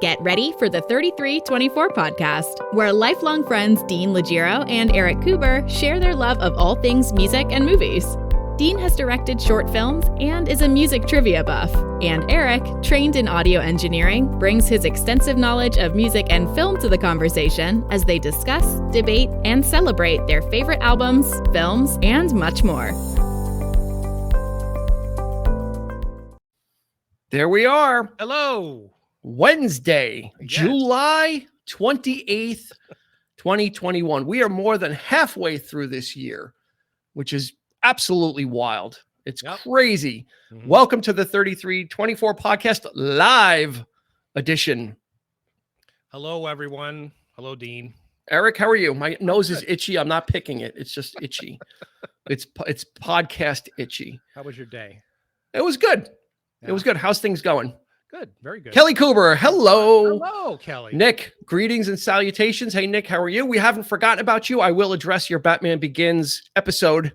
Get ready for the 3324 podcast, where lifelong friends Dean Legiro and Eric Kuber share their love of all things music and movies. Dean has directed short films and is a music trivia buff, and Eric, trained in audio engineering, brings his extensive knowledge of music and film to the conversation as they discuss, debate, and celebrate their favorite albums, films, and much more. There we are. Hello. Wednesday, Yes. July 28th, 2021. We are more than halfway through this year, which is absolutely wild. It's crazy. Mhm. Welcome to the 3324 podcast live edition. Hello, everyone. Hello, Dean. Eric, how are you? My nose is itchy. I'm not picking it. It's just itchy. It's podcast itchy. How was your day? It was good. Yeah. It was good. How's things going? Good. Very good. Kelly Kuber, hello. Hello, Kelly. Nick, greetings and salutations. Hey, Nick, how are you? We haven't forgotten about you. I will address your Batman Begins episode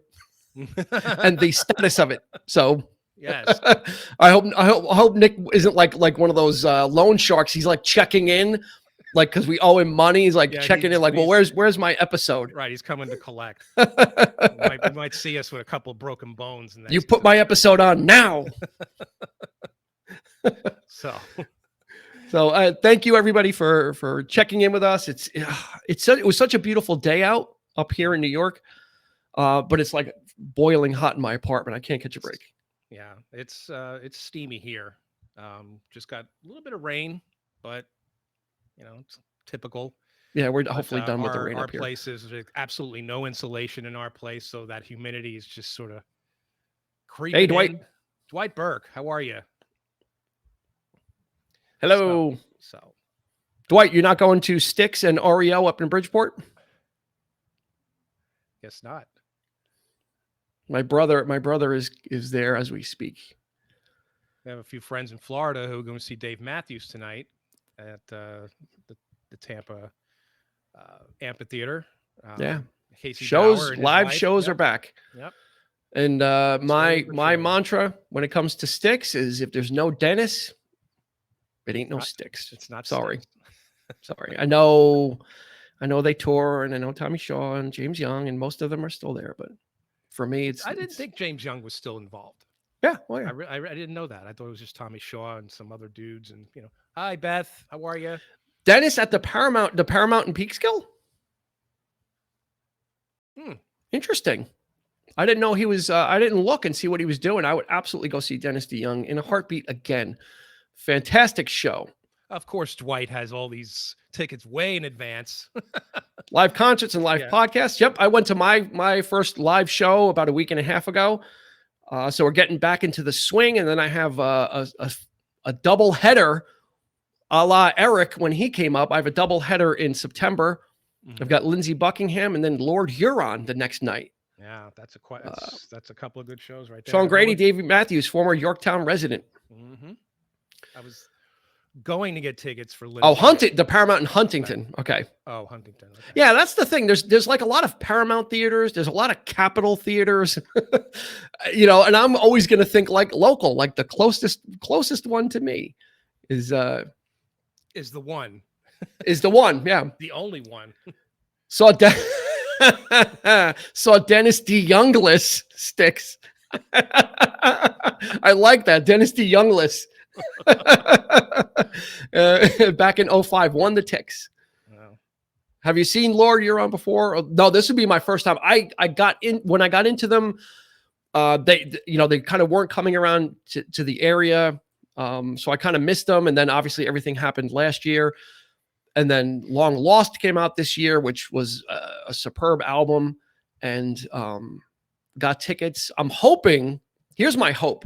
and the status of it. So Yes. I hope Nick isn't like one of those loan sharks. He's like checking in, like because we owe him money. He's like checking in, like, well, where's my episode? Right. He's coming to collect. You You might see us with a couple of broken bones. put my episode on now. So thank you everybody for checking in with us. It was such a beautiful day out up here in New York, but it's like boiling hot in my apartment. I can't catch a break. Yeah, it's steamy here. Just got a little bit of rain, but it's typical. Yeah, we're hopefully done with the rain our up here. place is absolutely no insulation in our place, so that humidity is just sort of creeping. Hey, Dwight. in. Dwight Burke, how are you? Hello. So Dwight, you're not going to Styx and Oreo up in Bridgeport? guess not. My brother is there as we speak. We have a few friends in Florida who are going to see Dave Matthews tonight at the Tampa amphitheater. Yeah. Casey Shows, Bauer and his live wife. shows Yep. are back. Yep. And my for my sure. mantra when it comes to Styx is if there's no Dennis, it ain't no Right. Styx. It's not Sorry. Styx. Sorry. I know they tour, and I know Tommy Shaw and James Young, and most of them are still there. But for me, I didn't think James Young was still involved. Yeah. Well, yeah. I didn't know that. I thought it was just Tommy Shaw and some other dudes. And hi Beth, how are you? Dennis at the Paramount in Peekskill. Interesting. I didn't know he was. I didn't look and see what he was doing. I would absolutely go see Dennis DeYoung in a heartbeat again. Fantastic show. Of course, Dwight has all these tickets way in advance. Live concerts and live podcasts. Yep, I went to my first live show about a week and a half ago. So we're getting back into the swing, and then I have a double header, a la Eric when he came up. I have a double header in September. I've got Lindsey Buckingham and then Lord Huron the next night. Yeah, that's a couple of good shows right there. Sean Grady, David Matthews, former Yorktown resident. Mm-hmm. I was going to get tickets for Lindsey. Oh, the Paramount in Huntington. Okay. Oh, Huntington. Okay. Yeah, that's the thing. There's like a lot of Paramount theaters. There's a lot of Capitol theaters, and I'm always going to think like local, like the closest one to me is the one. Is the one. Yeah. The only one. Saw Dennis DeYoungless Styx. I like that. Dennis DeYoungless. Back in 2005, won the Ticks. Wow. Have you seen Lord Huron before? No, this would be my first time. I got into them. They kind of weren't coming around to the area, so I kind of missed them. And then obviously everything happened last year, and then Long Lost came out this year, which was a superb album, and got tickets. I'm hoping. Here's my hope.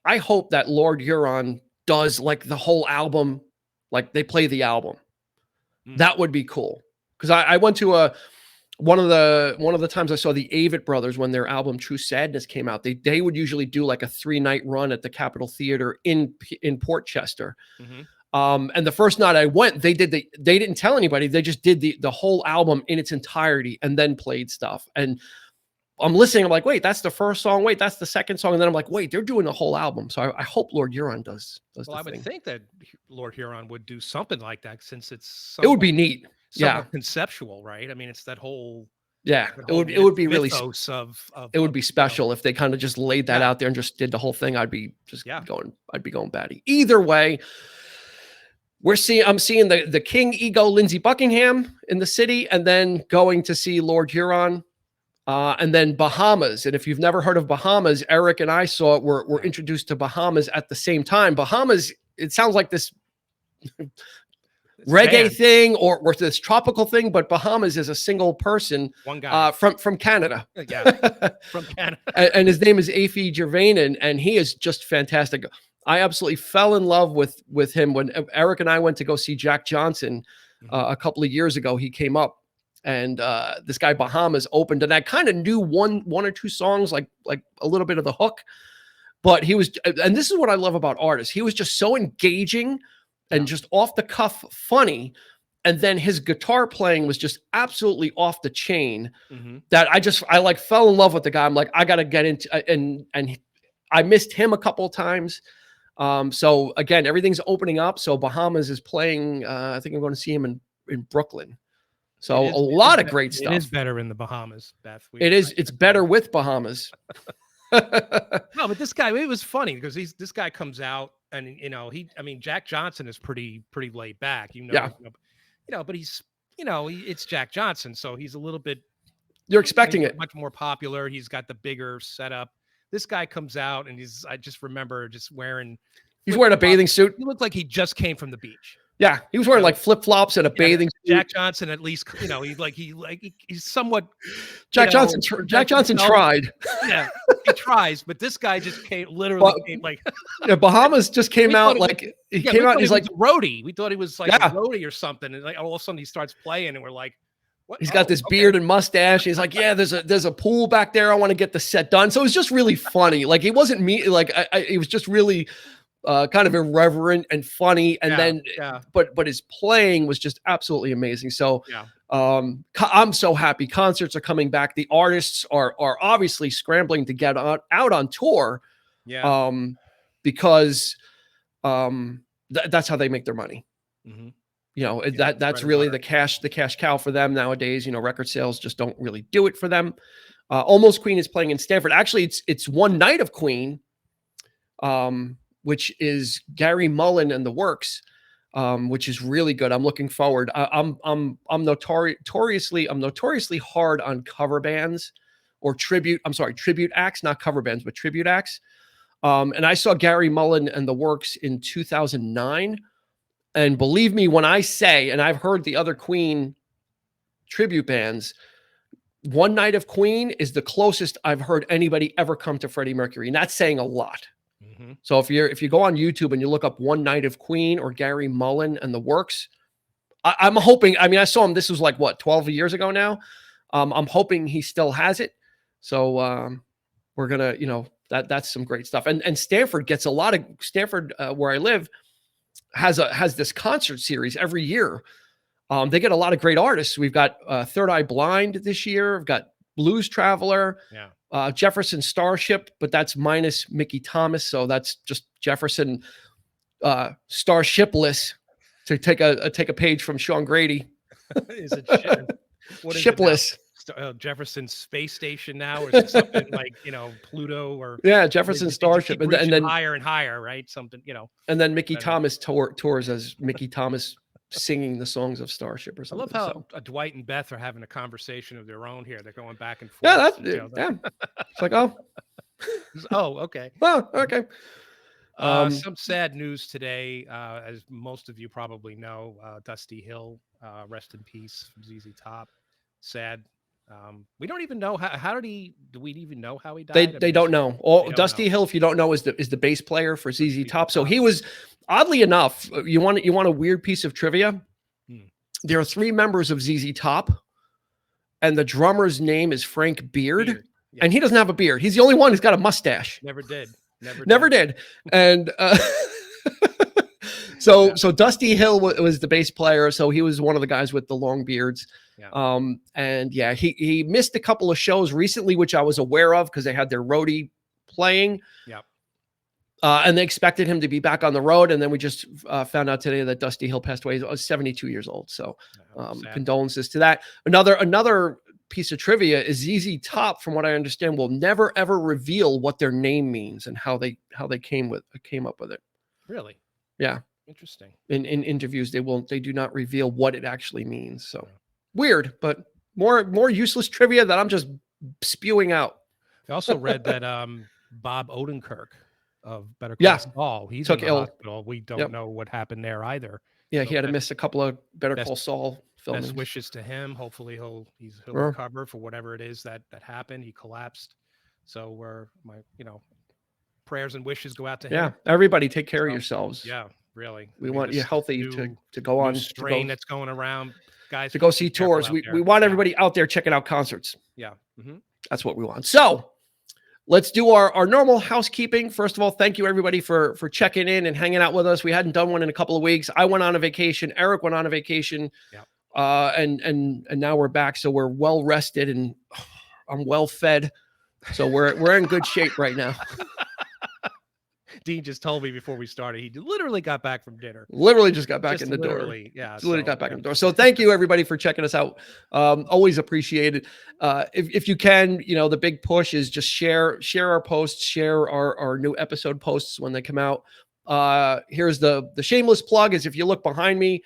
I hope that Lord Huron does like the whole album, like they play the album. That would be cool. Because I went to one of the times I saw the Avett Brothers when their album True Sadness came out. They would usually do like a 3-night run at the Capitol Theater in Port Chester. Mm-hmm. And the first night I went, they didn't tell anybody. They just did the whole album in its entirety and then played stuff. And I'm listening. I'm like, wait, that's the first song. Wait, that's the second song. And then I'm like, wait, they're doing the whole album. So I hope Lord Huron does Well, the I would thing. think that Lord Huron would do something like that since it's It would be neat. Yeah, conceptual, right? I mean, it's that whole yeah. that It whole would be really. mythos of It would be special if they kind of just laid that Yeah. out there and just did the whole thing. I'd be just Yeah. I'd be going batty. Either way, I'm seeing the King Ego Lindsey Buckingham in the city, and then going to see Lord Huron, and then Bahamas. And if you've never heard of Bahamas, Eric and I saw it. We're introduced to Bahamas at the same time. Bahamas, it sounds like this reggae thing or this tropical thing, but Bahamas is a single person, one guy from Canada. Yeah, from Canada. And his name is Afi Gervain, and he is just fantastic. I absolutely fell in love with him when Eric and I went to go see Jack Johnson a couple of years ago. He came up, and this guy Bahamas opened, and I kind of knew one or two songs, like a little bit of the hook, but he was, and this is what I love about artists. He was just so engaging and just off the cuff funny. And then his guitar playing was just absolutely off the chain, that I like fell in love with the guy. I'm like, I got to get into, and I missed him a couple of times. So again, everything's opening up. So Bahamas is playing, I think I'm going to see him in Brooklyn. So a lot of great stuff. It is better in the Bahamas, Beth. It's better with Bahamas. No, but this guy, it was funny because this guy comes out and, Jack Johnson is pretty laid back, but he's, it's Jack Johnson. So he's a little bit, you're expecting it much more popular. He's got the bigger setup. This guy comes out and I just remember just wearing a bathing suit. He looked like he just came from the beach. Yeah, he was wearing like flip-flops and a bathing suit. Jack Johnson, at least, he's somewhat. Jack Johnson tried. Yeah, he tries, but this guy just came like. Yeah, Bahamas just came out like he came out. And he's like a roadie. We thought he was like a roadie or something, and like all of a sudden he starts playing, and we're like, what? He's got this beard and mustache. He's like, yeah, there's a pool back there. I want to get the set done. So it was just really funny. Like it wasn't me. Like it was just really. Kind of irreverent and funny, and but his playing was just absolutely amazing. So I'm so happy. Concerts are coming back. The artists are obviously scrambling to get out on tour, because that's how they make their money. That's really the cash cow for them nowadays. Record sales just don't really do it for them. Almost Queen is playing in Stamford. Actually, it's one night of Queen. Which is Gary Mullen and the Works, which is really good. I'm looking forward. I'm notoriously hard on cover bands or tribute acts, not cover bands, but tribute acts. And I saw Gary Mullen and the Works in 2009. And believe me when I say, and I've heard the other Queen tribute bands, One Night of Queen is the closest I've heard anybody ever come to Freddie Mercury. And that's saying a lot. So if you go on YouTube and you look up One Night of Queen or Gary Mullen and the Works, I'm hoping, I saw him, this was like 12 years ago now. I'm hoping he still has it. So we're going to, that's some great stuff. And Stanford gets a lot of, where I live has this concert series every year. They get a lot of great artists. We've got Third Eye Blind this year. We've got Blues Traveler. Jefferson Starship, but that's minus Mickey Thomas. So that's just Jefferson Starshipless, to take a page from Sean Grady. Is it shipless? Jefferson Space Station now, or is it something like Pluto or Jefferson Starship, and then higher and higher, right? Something and then Mickey Thomas tours as Mickey Thomas singing the songs of Starship or something. I love how Dwight and Beth are having a conversation of their own here. They're going back and forth. It's like, okay. Well, okay. Some sad news today, as most of you probably know. Dusty Hill, rest in peace, from ZZ Top. Sad. We don't even know do we even know how he died? They don't know. Dusty Hill, if you don't know, is the bass player for ZZ Top. So he was, oddly enough, you want a weird piece of trivia? There are 3 members of ZZ Top, and the drummer's name is Frank Beard. And he doesn't have a beard. He's the only one who's got a mustache. Never did. And so Dusty Hill was the bass player. So he was one of the guys with the long beards. And yeah, he missed a couple of shows recently, which I was aware of because they had their roadie playing. Yep. And they expected him to be back on the road. And then we just found out today that Dusty Hill passed away. He was 72 years old. So condolences to that. Another piece of trivia is ZZ Top, from what I understand, will never ever reveal what their name means and how they came up with it. Really? Yeah. Interesting. In interviews, they do not reveal what it actually means. So weird, but more useless trivia that I'm just spewing out. I also read that Bob Odenkirk of Better Call Saul, he's took in the hospital. We don't know what happened there either. Yeah, so he had to miss a couple of Better Call Saul filming. Best wishes to him. Hopefully he'll recover for whatever it is that happened. He collapsed. So prayers and wishes go out to him. Yeah, everybody take care of yourselves. Yeah, really. We want you healthy to go on. Strain that's going around, guys. To go see tours. We want everybody out there checking out concerts. Yeah. That's what we want. So let's do our normal housekeeping. First of all, thank you everybody for checking in and hanging out with us. We hadn't done one in a couple of weeks. I went on a vacation. Eric went on a vacation. Yeah. And now we're back. So we're well rested and I'm well fed. So we're in good shape right now. Dean just told me before we started, he literally got back from dinner. Literally just got back in the door. Yeah. Literally got back in the door. So thank you everybody for checking us out. Always appreciated. If you can, the big push is just share our posts, share our new episode posts when they come out. Here's the shameless plug is if you look behind me,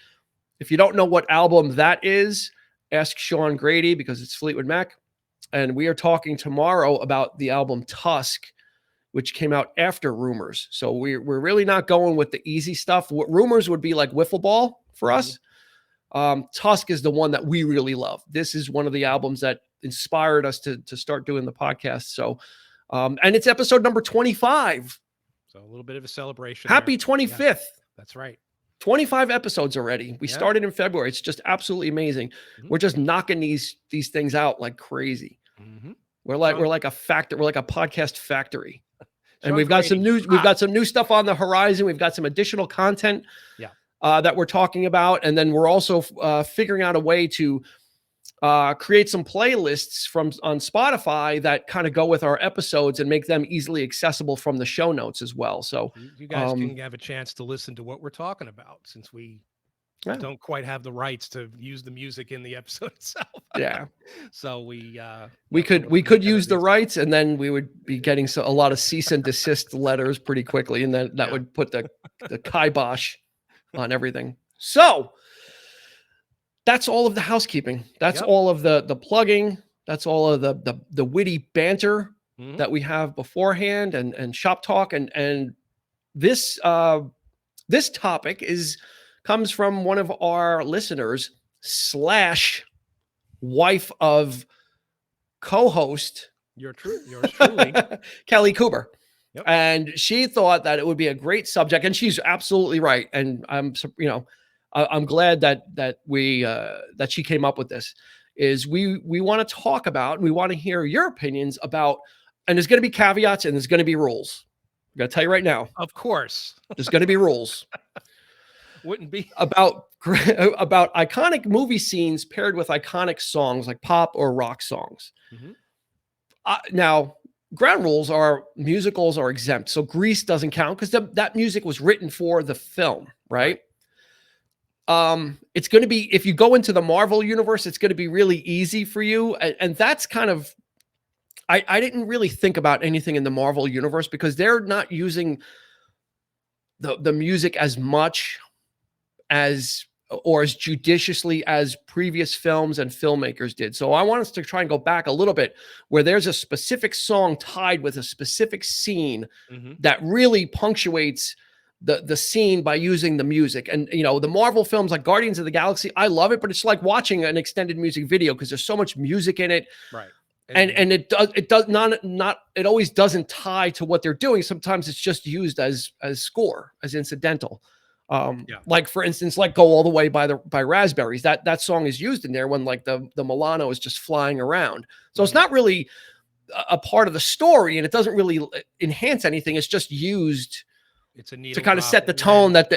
if you don't know what album that is, ask Sean Grady because it's Fleetwood Mac. And we are talking tomorrow about the album Tusk, which came out after Rumors. So we're really not going with the easy stuff. What Rumors would be like wiffle ball for us. Tusk is the one that we really love. This is one of the albums that inspired us to start doing the podcast. So, and it's episode number 25. So a little bit of a celebration. Happy 25th. Yeah, that's right. 25 episodes already. We started in February. It's just absolutely amazing. We're just knocking these things out like crazy. We're like a factory. We're like a podcast factory. And we've got some new stuff on the horizon. We've got some additional content that we're talking about. And then we're also figuring out a way to create some playlists on Spotify that kind of go with our episodes and make them easily accessible from the show notes as well. So you guys can have a chance to listen to what we're talking about since we don't quite have the rights to use the music in the episode itself. Yeah. So we could use the rights and then we would be getting a lot of cease and desist letters pretty quickly. And then that would put the kibosh on everything. So that's all of the housekeeping. That's all of the plugging. That's all of the witty banter that we have beforehand and shop talk. And this topic comes from one of our listeners / wife of co-host. Yours truly. Kelly Cooper. Yep. And she thought that it would be a great subject. And she's absolutely right. And I'm glad that she came up with this. Is we want to talk about, we want to hear your opinions about, and there's going to be caveats and there's going to be rules. I'm going to tell you right now. Of course. There's going to be rules. Wouldn't be about iconic movie scenes paired with iconic songs like pop or rock songs. Now, ground rules are musicals are exempt. So Grease doesn't count because that music was written for the film, right? It's going to be, if you go into the Marvel universe, it's going to be really easy for you. And that's kind of, I didn't really think about anything in the Marvel universe because they're not using the music as much or as judiciously as previous films and filmmakers did. So I want us to try and go back a little bit where there's a specific song tied with a specific scene that really punctuates the scene by using the music. And, the Marvel films like Guardians of the Galaxy, I love it, but it's like watching an extended music video because there's so much music in it. Right. And it does not it always doesn't tie to what they're doing. Sometimes it's just used as score, as incidental. Like for instance, like Go All the Way by Raspberries. That song is used in there when like the Milano is just flying around. So it's not really a part of the story and it doesn't really enhance anything. It's just used to kind of set the tone that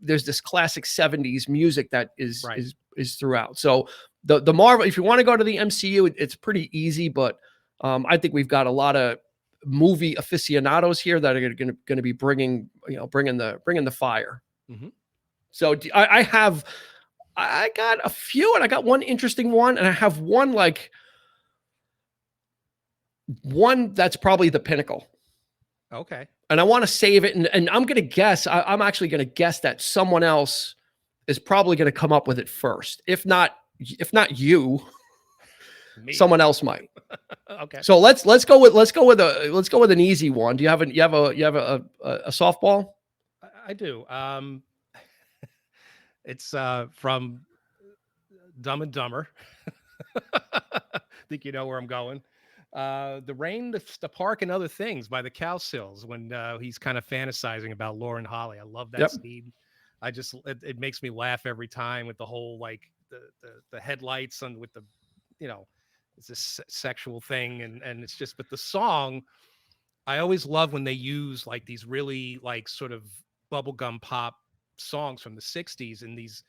there's this classic 70s music that is throughout. So the Marvel, if you want to go to the MCU, it's pretty easy, but I think we've got a lot of movie aficionados here that are going to be bringing the fire. Mm-hmm. So I got a few, and I got one interesting one, and I have one that's probably the pinnacle. Okay. And I want to save it, and I'm going to guess. I'm actually going to guess that someone else is probably going to come up with it first. If not you, Me. someone else might. Okay. So let's go with an easy one. Do you have a softball? I do. It's from Dumb and Dumber. Think you know where I'm going. The Rain, the Park, and Other Things by the Cowsills, when he's kind of fantasizing about Lauren Holly. I love that scene. It makes me laugh every time with the whole like the headlights and with the, it's this sexual thing, and it's just, but the song, I always love when they use like these really like sort of bubblegum pop songs from the 60s in these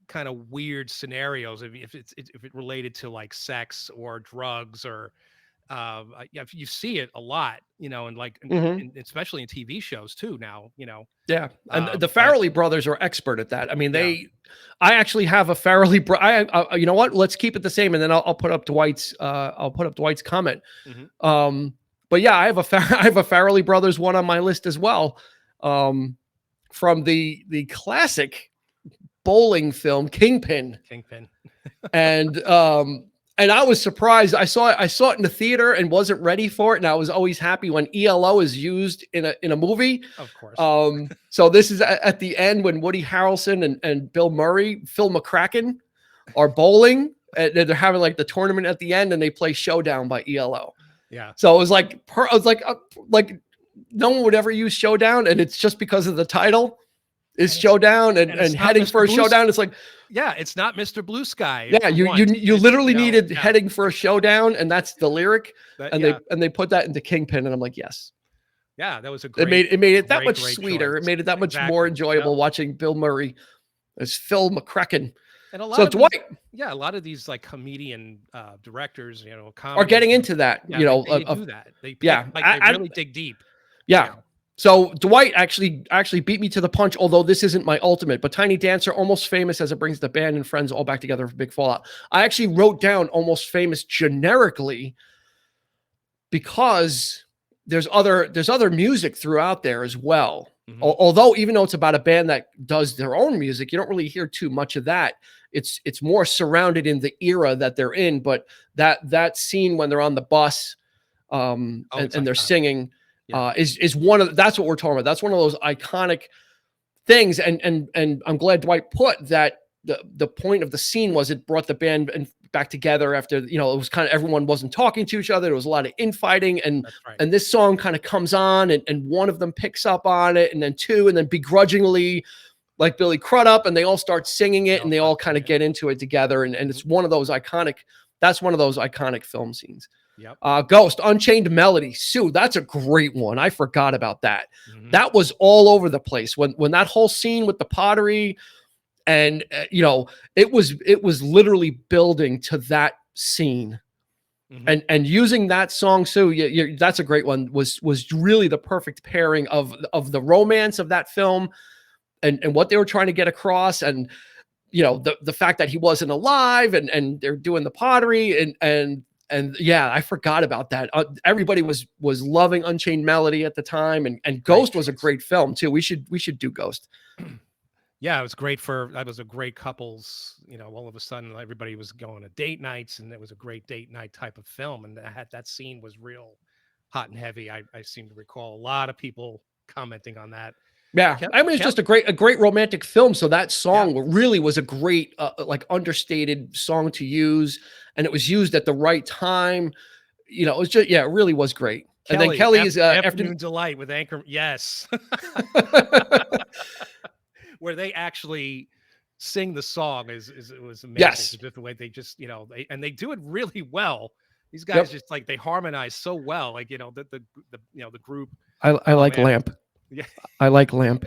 kind of weird scenarios, if it related to like sex or drugs or you see it a lot, and like and especially in TV shows too now, Yeah, and the Farrelly brothers are expert at that. I mean, I actually have a Farrelly you know what? Let's keep it the same, and then I'll put up Dwight's comment. Mm-hmm. But yeah, I have a Farrelly brothers one on my list as well, from the classic bowling film Kingpin. And I was surprised. I saw it in the theater and wasn't ready for it. And I was always happy when ELO is used in a movie. Of course. So this is at the end when Woody Harrelson and Bill Murray, Phil McCracken are bowling. And they're having like the tournament at the end, and they play Showdown by ELO. Yeah. So it was like no one would ever use Showdown, and it's just because of the title is Showdown and heading for a showdown. It's like, yeah, it's not Mr. Blue Sky. Yeah, you literally needed heading for a showdown, and that's the lyric. They put that into Kingpin, and I'm like, yes. Yeah, that was a great. It made it that much sweeter. Choice. It made it that much more enjoyable watching Bill Murray as Phil McCracken. And a lot of Dwight. A lot of these like comedian directors, are getting into that. Yeah, they do that. They really dig deep. Yeah. So Dwight actually beat me to the punch, although this isn't my ultimate. But Tiny Dancer, Almost Famous, as it brings the band and friends all back together for Big Fallout. I actually wrote down Almost Famous generically because there's other music throughout there as well. Mm-hmm. Although even though it's about a band that does their own music, you don't really hear too much of that. It's more surrounded in the era that they're in. But that scene when they're on the bus and they're singing. Is one of that's what we're talking about. That's one of those iconic things, and I'm glad Dwight put that the point of the scene was it brought the band back together after it was kind of everyone wasn't talking to each other. There was a lot of infighting, and this song kind of comes on, and one of them picks up on it, and then two, and then begrudgingly, like Billy Crudup, and they all start singing it, and they all kind of get into it together, and it's one of those iconic. That's one of those iconic film scenes. Yep. Ghost, Unchained Melody. Sue, that's a great one. I forgot about that. Mm-hmm. That was all over the place when that whole scene with the pottery, and it was literally building to that scene. Mm-hmm. And using that song, Sue, that's a great one. Was really the perfect pairing of the romance of that film and what they were trying to get across, and the fact that he wasn't alive, and they're doing the pottery and yeah, I forgot about that. Everybody was loving Unchained Melody at the time, and Ghost was a great film too. We should do Ghost. Yeah, it was great that was a great couples. All of a sudden everybody was going to date nights, and it was a great date night type of film. And that scene was real hot and heavy. I seem to recall a lot of people commenting on that. Yeah, it's just a great romantic film. So that song really was a great, like understated song to use, and it was used at the right time. It was just, it really was great. And then Kelly is Afternoon Delight with Anchor. Yes, where they actually sing the song it was amazing. Yes, just the way they just they do it really well. These guys just like they harmonize so well. Like the group. I like Lamp. Yeah, I like Lamp.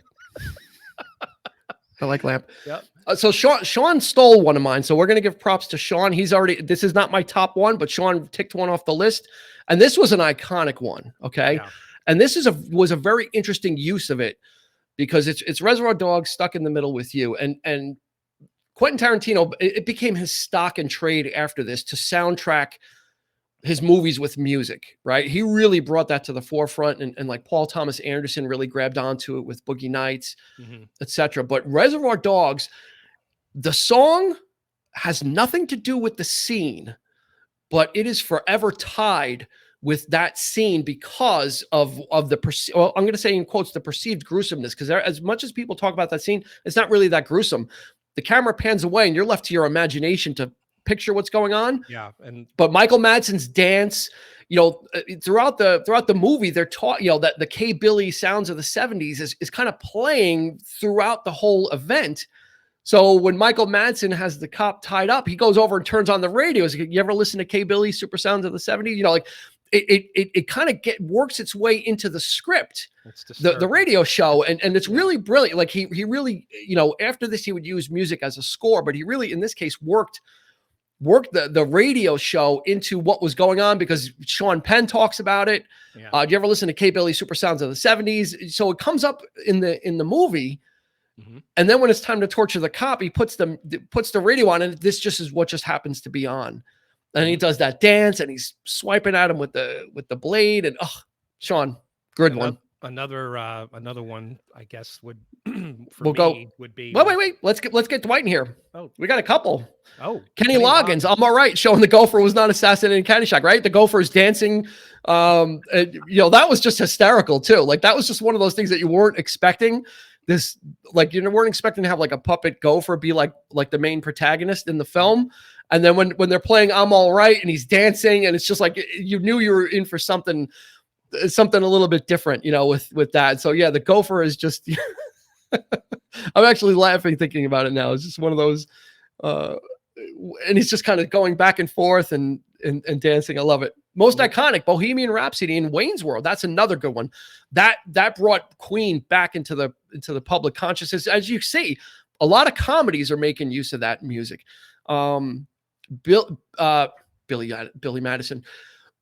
I like lamp. Yep. So Sean stole one of mine. So we're going to give props to Sean. This is not my top one, but Sean ticked one off the list. And this was an iconic one. Okay. Yeah. And this was a very interesting use of it because it's Reservoir Dogs, Stuck in the Middle with You. And Quentin Tarantino, it became his stock and trade after this to soundtrack his movies with music, right? He really brought that to the forefront, and like Paul Thomas Anderson really grabbed onto it with Boogie Nights, etc. But Reservoir Dogs, the song has nothing to do with the scene, but it is forever tied with that scene because of the well, I'm going to say in quotes, the perceived gruesomeness, because as much as people talk about that scene, it's not really that gruesome. The camera pans away and you're left to your imagination to picture what's going on. Yeah. But Michael Madsen's dance, throughout the movie, they're taught, that the K-Billy sounds of the 70s is kind of playing throughout the whole event. So when Michael Madsen has the cop tied up, he goes over and turns on the radio. He's like, you ever listen to K-Billy Super Sounds of the 70s? It kind of works its way into the script, the radio show. And it's really brilliant. Like he really, after this, he would use music as a score, but he really, in this case, worked the radio show into what was going on because Sean Penn talks about it. Yeah. Do you ever listen to K-Billy Super Sounds of the 70s? So it comes up in the movie. And then when it's time to torture the cop, he puts the radio on, and this just is what just happens to be on. And he does that dance, and he's swiping at him with the blade. And Sean, good one. Another one, I guess, would would be. Wait. Let's get Dwight in here. Oh, we got a couple. Oh, Kenny Loggins. I'm all right. Showing the gopher was not assassinated in Caddyshack, right? The gopher is dancing. That was just hysterical too. Like that was just one of those things that you weren't expecting. This, like, you weren't expecting to have like a puppet gopher be like the main protagonist in the film. And then when they're playing I'm All Right and he's dancing, and it's just like you knew you were in for something a little bit different, with that. So yeah, the gopher is just I'm actually laughing thinking about it now. It's just one of those and he's just kind of going back and forth and dancing. I love it. Most iconic, Bohemian Rhapsody in Wayne's World. That's another good one. That brought Queen back into the public consciousness. As you see, a lot of comedies are making use of that music. Billy Madison,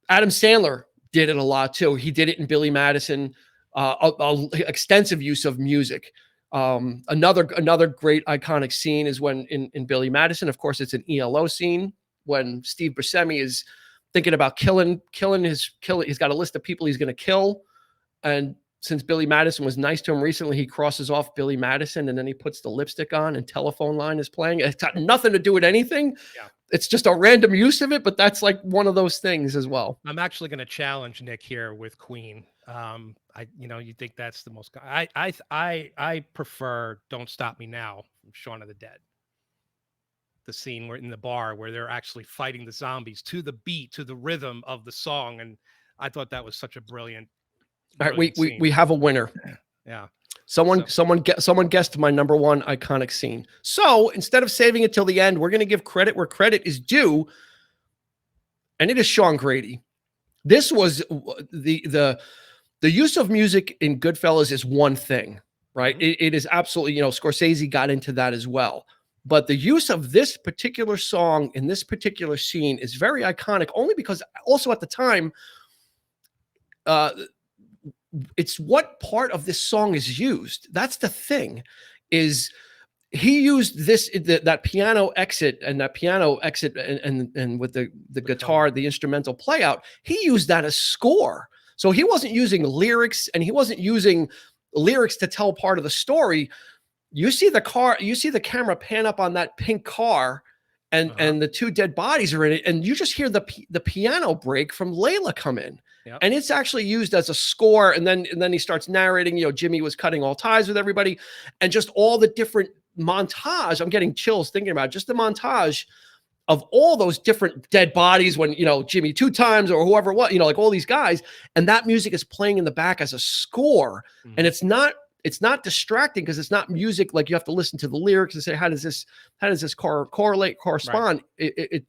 Adam Sandler did it a lot too. He did it in Billy Madison. Extensive use of music. Another great iconic scene is when in Billy Madison, of course, it's an ELO scene when Steve Buscemi is thinking about killing. He's got a list of people he's going to kill. And since Billy Madison was nice to him recently, he crosses off Billy Madison and then he puts the lipstick on and Telephone Line is playing. It's got nothing to do with anything. Yeah. It's just a random use of it, but that's like one of those things as well. I'm actually going to challenge Nick here with Queen. You think that's the most, I prefer Don't Stop Me Now from Shaun of the Dead. The scene where in the bar where they're actually fighting the zombies to the beat, to the rhythm of the song. And I thought that was such a brilliant. All right, we have a winner. Yeah. Someone guessed my number one iconic scene. So instead of saving it till the end, we're going to give credit where credit is due. And it is Sean Grady. This was the use of music in Goodfellas is one thing, right? It is absolutely, Scorsese got into that as well. But the use of this particular song in this particular scene is very iconic, only because also at the time, it's what part of this song is used. That's the thing, is he used that piano exit and with the guitar, the instrumental play out, he used that as score. So he wasn't using lyrics, and he wasn't using lyrics to tell part of the story. You see the camera pan up on that pink car, and the two dead bodies are in it, and you just hear the piano break from Layla come in. Yep. And it's actually used as a score. And then he starts narrating, Jimmy was cutting all ties with everybody, and just all the different montage. I'm getting chills thinking about it, just the montage of all those different dead bodies when, Jimmy 2 times or whoever, like all these guys. And that music is playing in the back as a score. Mm-hmm. And it's not distracting because it's not music. Like you have to listen to the lyrics and say, how does this correspond? Right.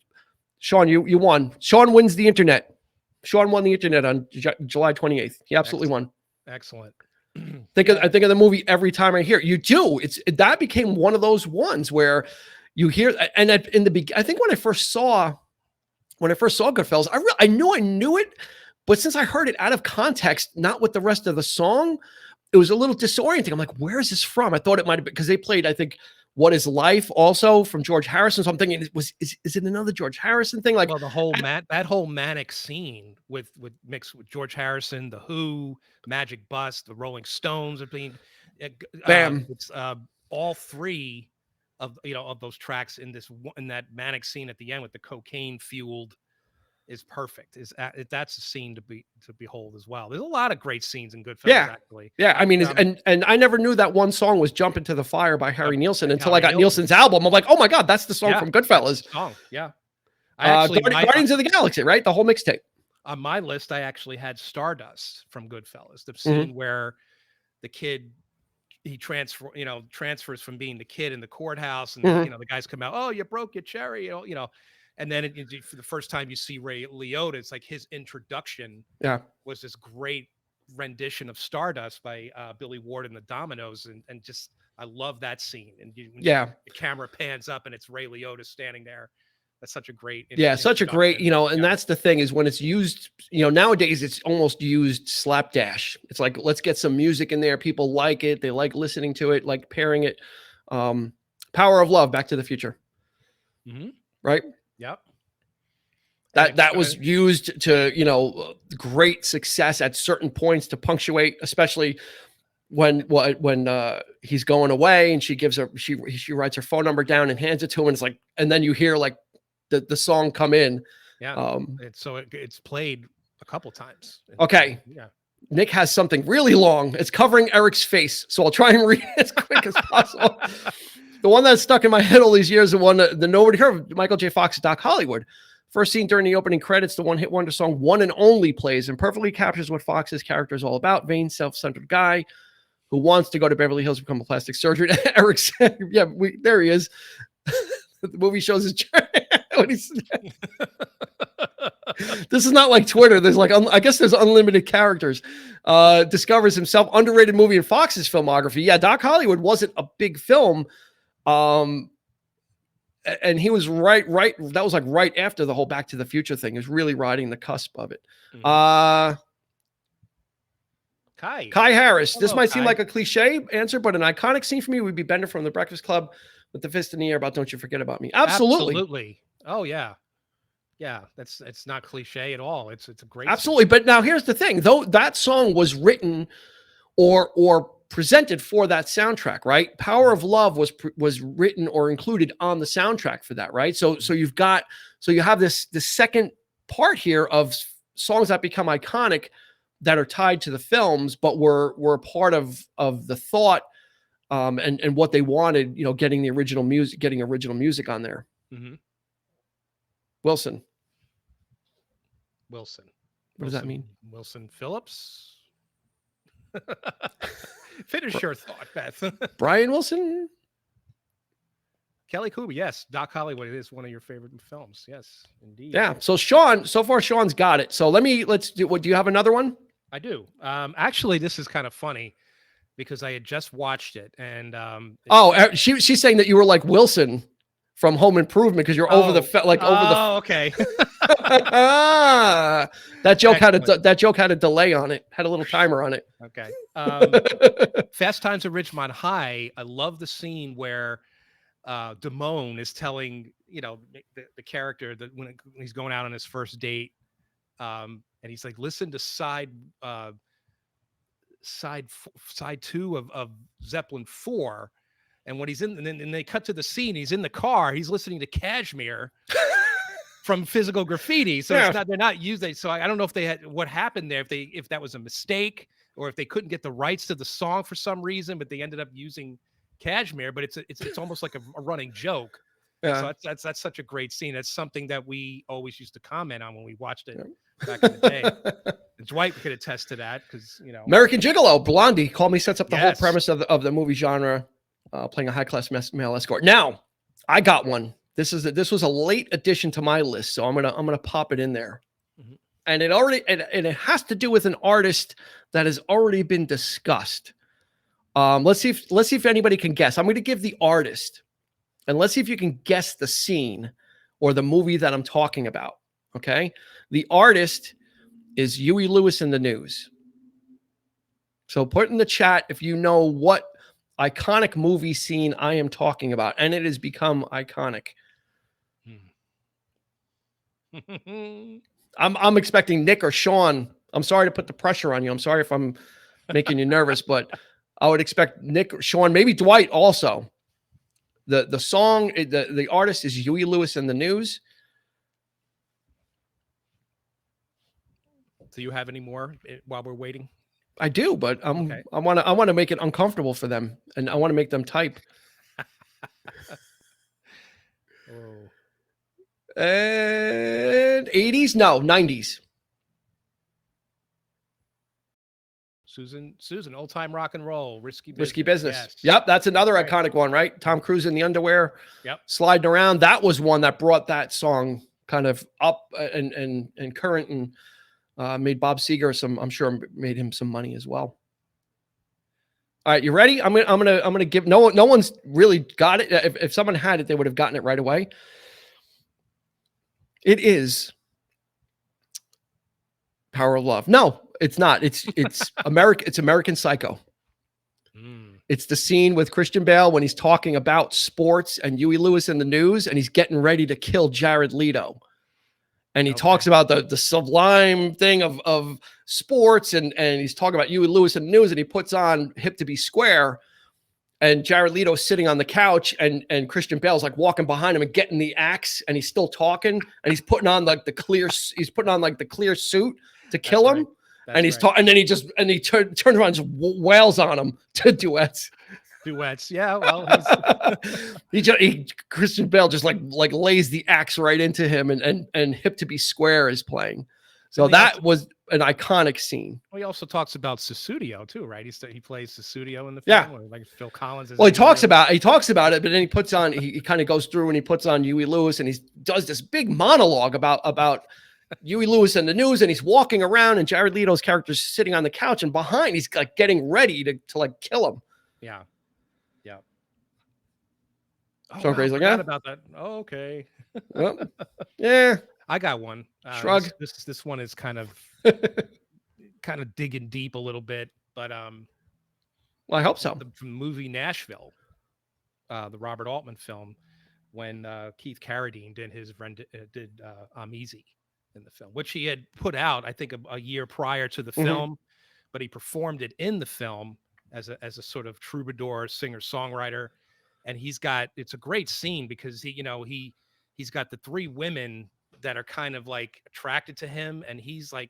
Sean, you won. Sean wins the internet. Sean won the internet on July 28th. He absolutely won. Excellent. I think of the movie every time I hear it. You do. That became one of those ones where you hear, and I think when I first saw Goodfellas, I knew it, but since I heard it out of context, not with the rest of the song, it was a little disorienting. I'm like, where is this from? I thought it might have been because they played, I think, What Is Life also from George Harrison. So I'm thinking, is it another George Harrison thing? Like, well, that whole manic scene with mixed with George Harrison, The Who, Magic Bus, the Rolling Stones are being, bam. It's all three of those tracks in that manic scene at the end with the cocaine fueled is perfect. That's a scene to behold as well. There's a lot of great scenes in Goodfellas. Actually. Yeah. I mean, and I never knew that one song was "Jump Into the Fire" by Harry Nilsson until I got Nilsson's album. I'm like, oh my god, that's the song from Goodfellas. Song, yeah. Guardians of the Galaxy, right? The whole mixtape. On my list, I actually had Stardust from Goodfellas, the scene where the kid transfers from being the kid in the courthouse, and the guys come out, oh, you broke your cherry, and then for the first time you see Ray Liotta, it's like his introduction was this great rendition of Stardust by Billy Ward and the Dominoes, and just I love that scene. And the camera pans up and it's Ray Liotta standing there. That's such a great such a great, and that's the thing is when it's used, nowadays it's almost used slapdash. It's like, let's get some music in there. People like it. They like listening to it, like pairing it. Power of Love, Back to the Future. Right? Yep. That was used to, great success at certain points to punctuate, especially when he's going away and she writes her phone number down and hands it to him. And it's like, and then you hear like the song come in. Yeah. It's played a couple times. Okay. Yeah. Nick has something really long. It's covering Eric's face. So I'll try and read it as quick as possible. The one that's stuck in my head all these years, the one that nobody heard of, Michael J. Fox's Doc Hollywood. First scene during the opening credits, the one-hit wonder song One and Only plays and perfectly captures what Fox's character is all about. Vain, self-centered guy who wants to go to Beverly Hills to become a plastic surgeon. Eric said, there he is. The movie shows his what he said. This is not like Twitter. There's like, I guess there's unlimited characters. Discovers himself, underrated movie in Fox's filmography. Yeah, Doc Hollywood wasn't a big film. And he was right. That was like right after the whole Back to the Future thing. Is really riding the cusp of it. Kai Harris. This might seem like a cliche answer, but an iconic scene for me would be Bender from The Breakfast Club with the fist in the air about "Don't you forget about me." Absolutely. Oh yeah. It's not cliche at all. It's a great absolutely scene. But now here's the thing, though that song was written or presented for that soundtrack, right? Power of Love was written or included on the soundtrack for that, right? So you have this second part here of songs that become iconic that are tied to the films, but were part of the thought and what they wanted, getting original music on there. Wilson. What does that mean? Wilson Phillips. Finish your thought, Beth. Brian Wilson. Kelly Kuba, yes. Doc Hollywood is one of your favorite films. Yes, indeed. Yeah. So Sean's got it. So let's do. What do you have another one? I do. Actually, this is kind of funny because I had just watched it, and she's saying that you were like Wilson from Home Improvement because you're over the okay. That joke had a delay on it. Had a little timer on it. Okay. Fast Times at Ridgemont High. I love the scene where Damone is telling the character that when he's going out on his first date, and he's like, listen to side 2 of Zeppelin 4. And when he's in, and then they cut to the scene, he's in the car, he's listening to Kashmir from Physical Graffiti. So they're not using. So I don't know if they had what happened there, if that was a mistake or if they couldn't get the rights to the song for some reason, but they ended up using Kashmir. But it's almost like a running joke. Yeah. So that's such a great scene. It's something that we always used to comment on when we watched it back in the day. Dwight could attest to that because American Gigolo, Blondie, Call Me sets up the whole premise of the movie genre. Playing a high-class male escort. Now, I got one. This was a late addition to my list, so I'm gonna pop it in there. and it has to do with an artist that has already been discussed. Let's see if anybody can guess. I'm going to give the artist, and let's see if you can guess the scene or the movie that I'm talking about. Okay, the artist is Huey Lewis and the News. So put in the chat if you know what iconic movie scene I am talking about, and it has become iconic. I'm expecting Nick or Sean. I'm sorry to put the pressure on you. I'm sorry if I'm making you nervous, but I would expect Nick or Sean, maybe Dwight also. The song, the artist is Huey Lewis and the News. Do you have any more while we're waiting? I do, but I want to make it uncomfortable for them, and I want to make them type. Oh. And 80s? No, 90s. Susan, old time rock and roll, risky business. Yes. Yep, that's another iconic one, right? Tom Cruise in the underwear, sliding around. That was one that brought that song kind of up and current, and made Bob Seger I'm sure made him some money as well. All right, you ready? I'm gonna give no one's really got it. If someone had it, they would have gotten it right away. It is Power of Love. No, it's not. It's American Psycho. It's the scene with Christian Bale when he's talking about sports and Huey Lewis in the News, and he's getting ready to kill Jared Leto. And he talks about the sublime thing of sports, and he's talking about Huey Lewis in the News, and he puts on Hip to Be Square. And Jared Leto's sitting on the couch, and Christian Bale's like walking behind him and getting the axe, and he's still talking, and he's putting on like the clear suit to kill him. Right. And he's talking, and then he turns around and just wails on him to duets. Yeah. Well, Christian Bale just like lays the axe right into him, and Hip to Be Square is playing. So that was an iconic scene. Well, he also talks about Sussudio too, right? He plays Sussudio in the film, or like Phil Collins. Well, he talks about it, but then he kind of goes through and he puts on Huey Lewis, and he does this big monologue about Huey Lewis and the News, and he's walking around, and Jared Leto's character's sitting on the couch, and behind he's like getting ready to like kill him. Yeah. So crazy, like that. About that. Oh, okay. Well, yeah. I got one. Shrug. This one is kind of digging deep a little bit, but well, I hope so. From the movie Nashville, the Robert Altman film, when Keith Carradine did I'm Easy in the film, which he had put out, I think, a year prior to the film, but he performed it in the film as a sort of troubadour singer-songwriter. And it's a great scene because he's got the three women that are kind of like attracted to him, and he's like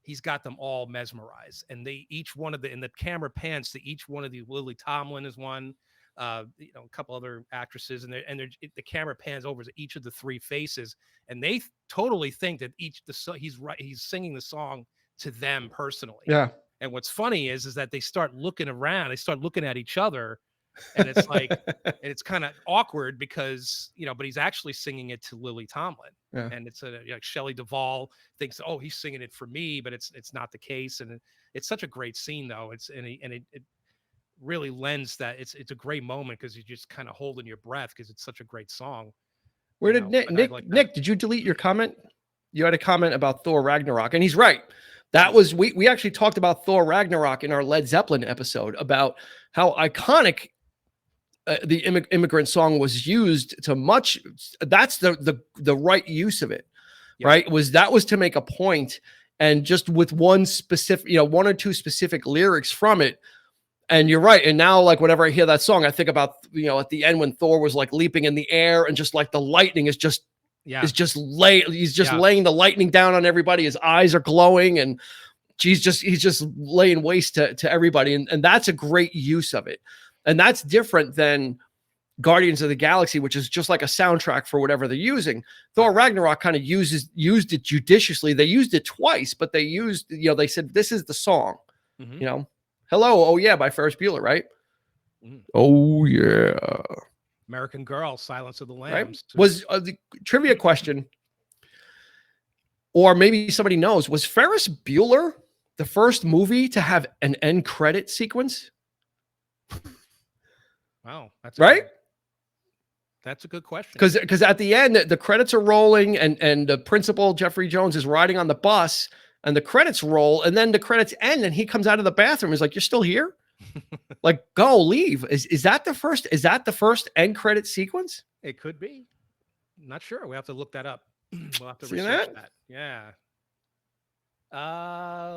he's got them all mesmerized, and each one of the camera pans to each one of the Lily Tomlin is one, a couple other actresses, and the camera pans over to each of the three faces, and they totally think that he's singing the song to them personally. Yeah. And what's funny is that they start looking around, they start looking at each other. And it's like, and it's kind of awkward because, but he's actually singing it to Lily Tomlin. Yeah. And it's like Shelley Duvall thinks, oh, he's singing it for me, but it's not the case. And it's such a great scene though. It really lends that it's a great moment because you're just kind of holding your breath because it's such a great song. Where did Nick, did you delete your comment? You had a comment about Thor Ragnarok, and he's right. That was, we actually talked about Thor Ragnarok in our Led Zeppelin episode about how iconic the Immigrant Song was used to much. That's the right use of it, right? That was to make a point, and just with one specific, one or two specific lyrics from it. And you're right. And now, like, whenever I hear that song, I think about, at the end when Thor was like leaping in the air, and just like the lightning is just, he's just laying the lightning down on everybody. His eyes are glowing, and he's just laying waste to everybody. And that's a great use of it. And that's different than Guardians of the Galaxy, which is just like a soundtrack for whatever they're using. Thor Ragnarok kind of used it judiciously. They used it twice, but they used, they said, this is the song, Hello, Oh Yeah, by Ferris Bueller, right? Oh yeah. American Girl, Silence of the Lambs. Right? Was the trivia question. or maybe somebody knows, was Ferris Bueller the first movie to have an end credit sequence? Wow, right. That's a good question. Because at the end, the credits are rolling, and the principal, Jeffrey Jones, is riding on the bus, and the credits roll, and then the credits end, and he comes out of the bathroom. He's like, "You're still here? Like, go, leave." Is that the first? Is that the first end credit sequence? It could be. Not sure. We have to look that up. We'll have to See research that. Yeah.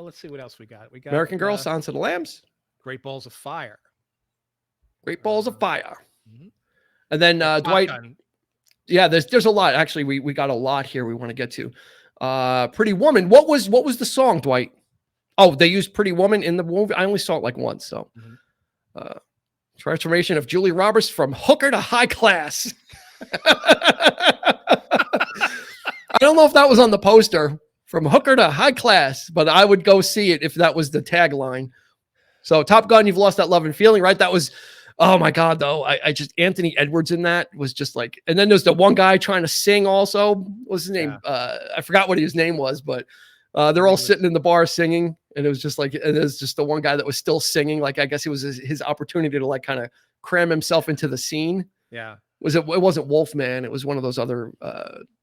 Let's see what else we got. We got American Girl, Silence of the Lambs, Great Balls of Fire. Great Balls of Fire. Mm-hmm. And then Dwight. Gun. Yeah, there's a lot. Actually, we got a lot here we want to get to. Pretty Woman. What was the song, Dwight? Oh, they used Pretty Woman in the movie. I only saw it like once. So, transformation of Julie Roberts from hooker to high class. I don't know if that was on the poster, from hooker to high class, but I would go see it if that was the tagline. So, Top Gun, You've Lost That Love and Feeling, right? That was. Oh my God, though. I just, Anthony Edwards in that was just like, and then there's the one guy trying to sing also. What's his name? I forgot what his name was, but they're all sitting in the bar singing. And it was just like, and there's just the one guy that was still singing. Like, I guess it was his opportunity to like kind of cram himself into the scene. Yeah. It wasn't Wolfman. It was one of those other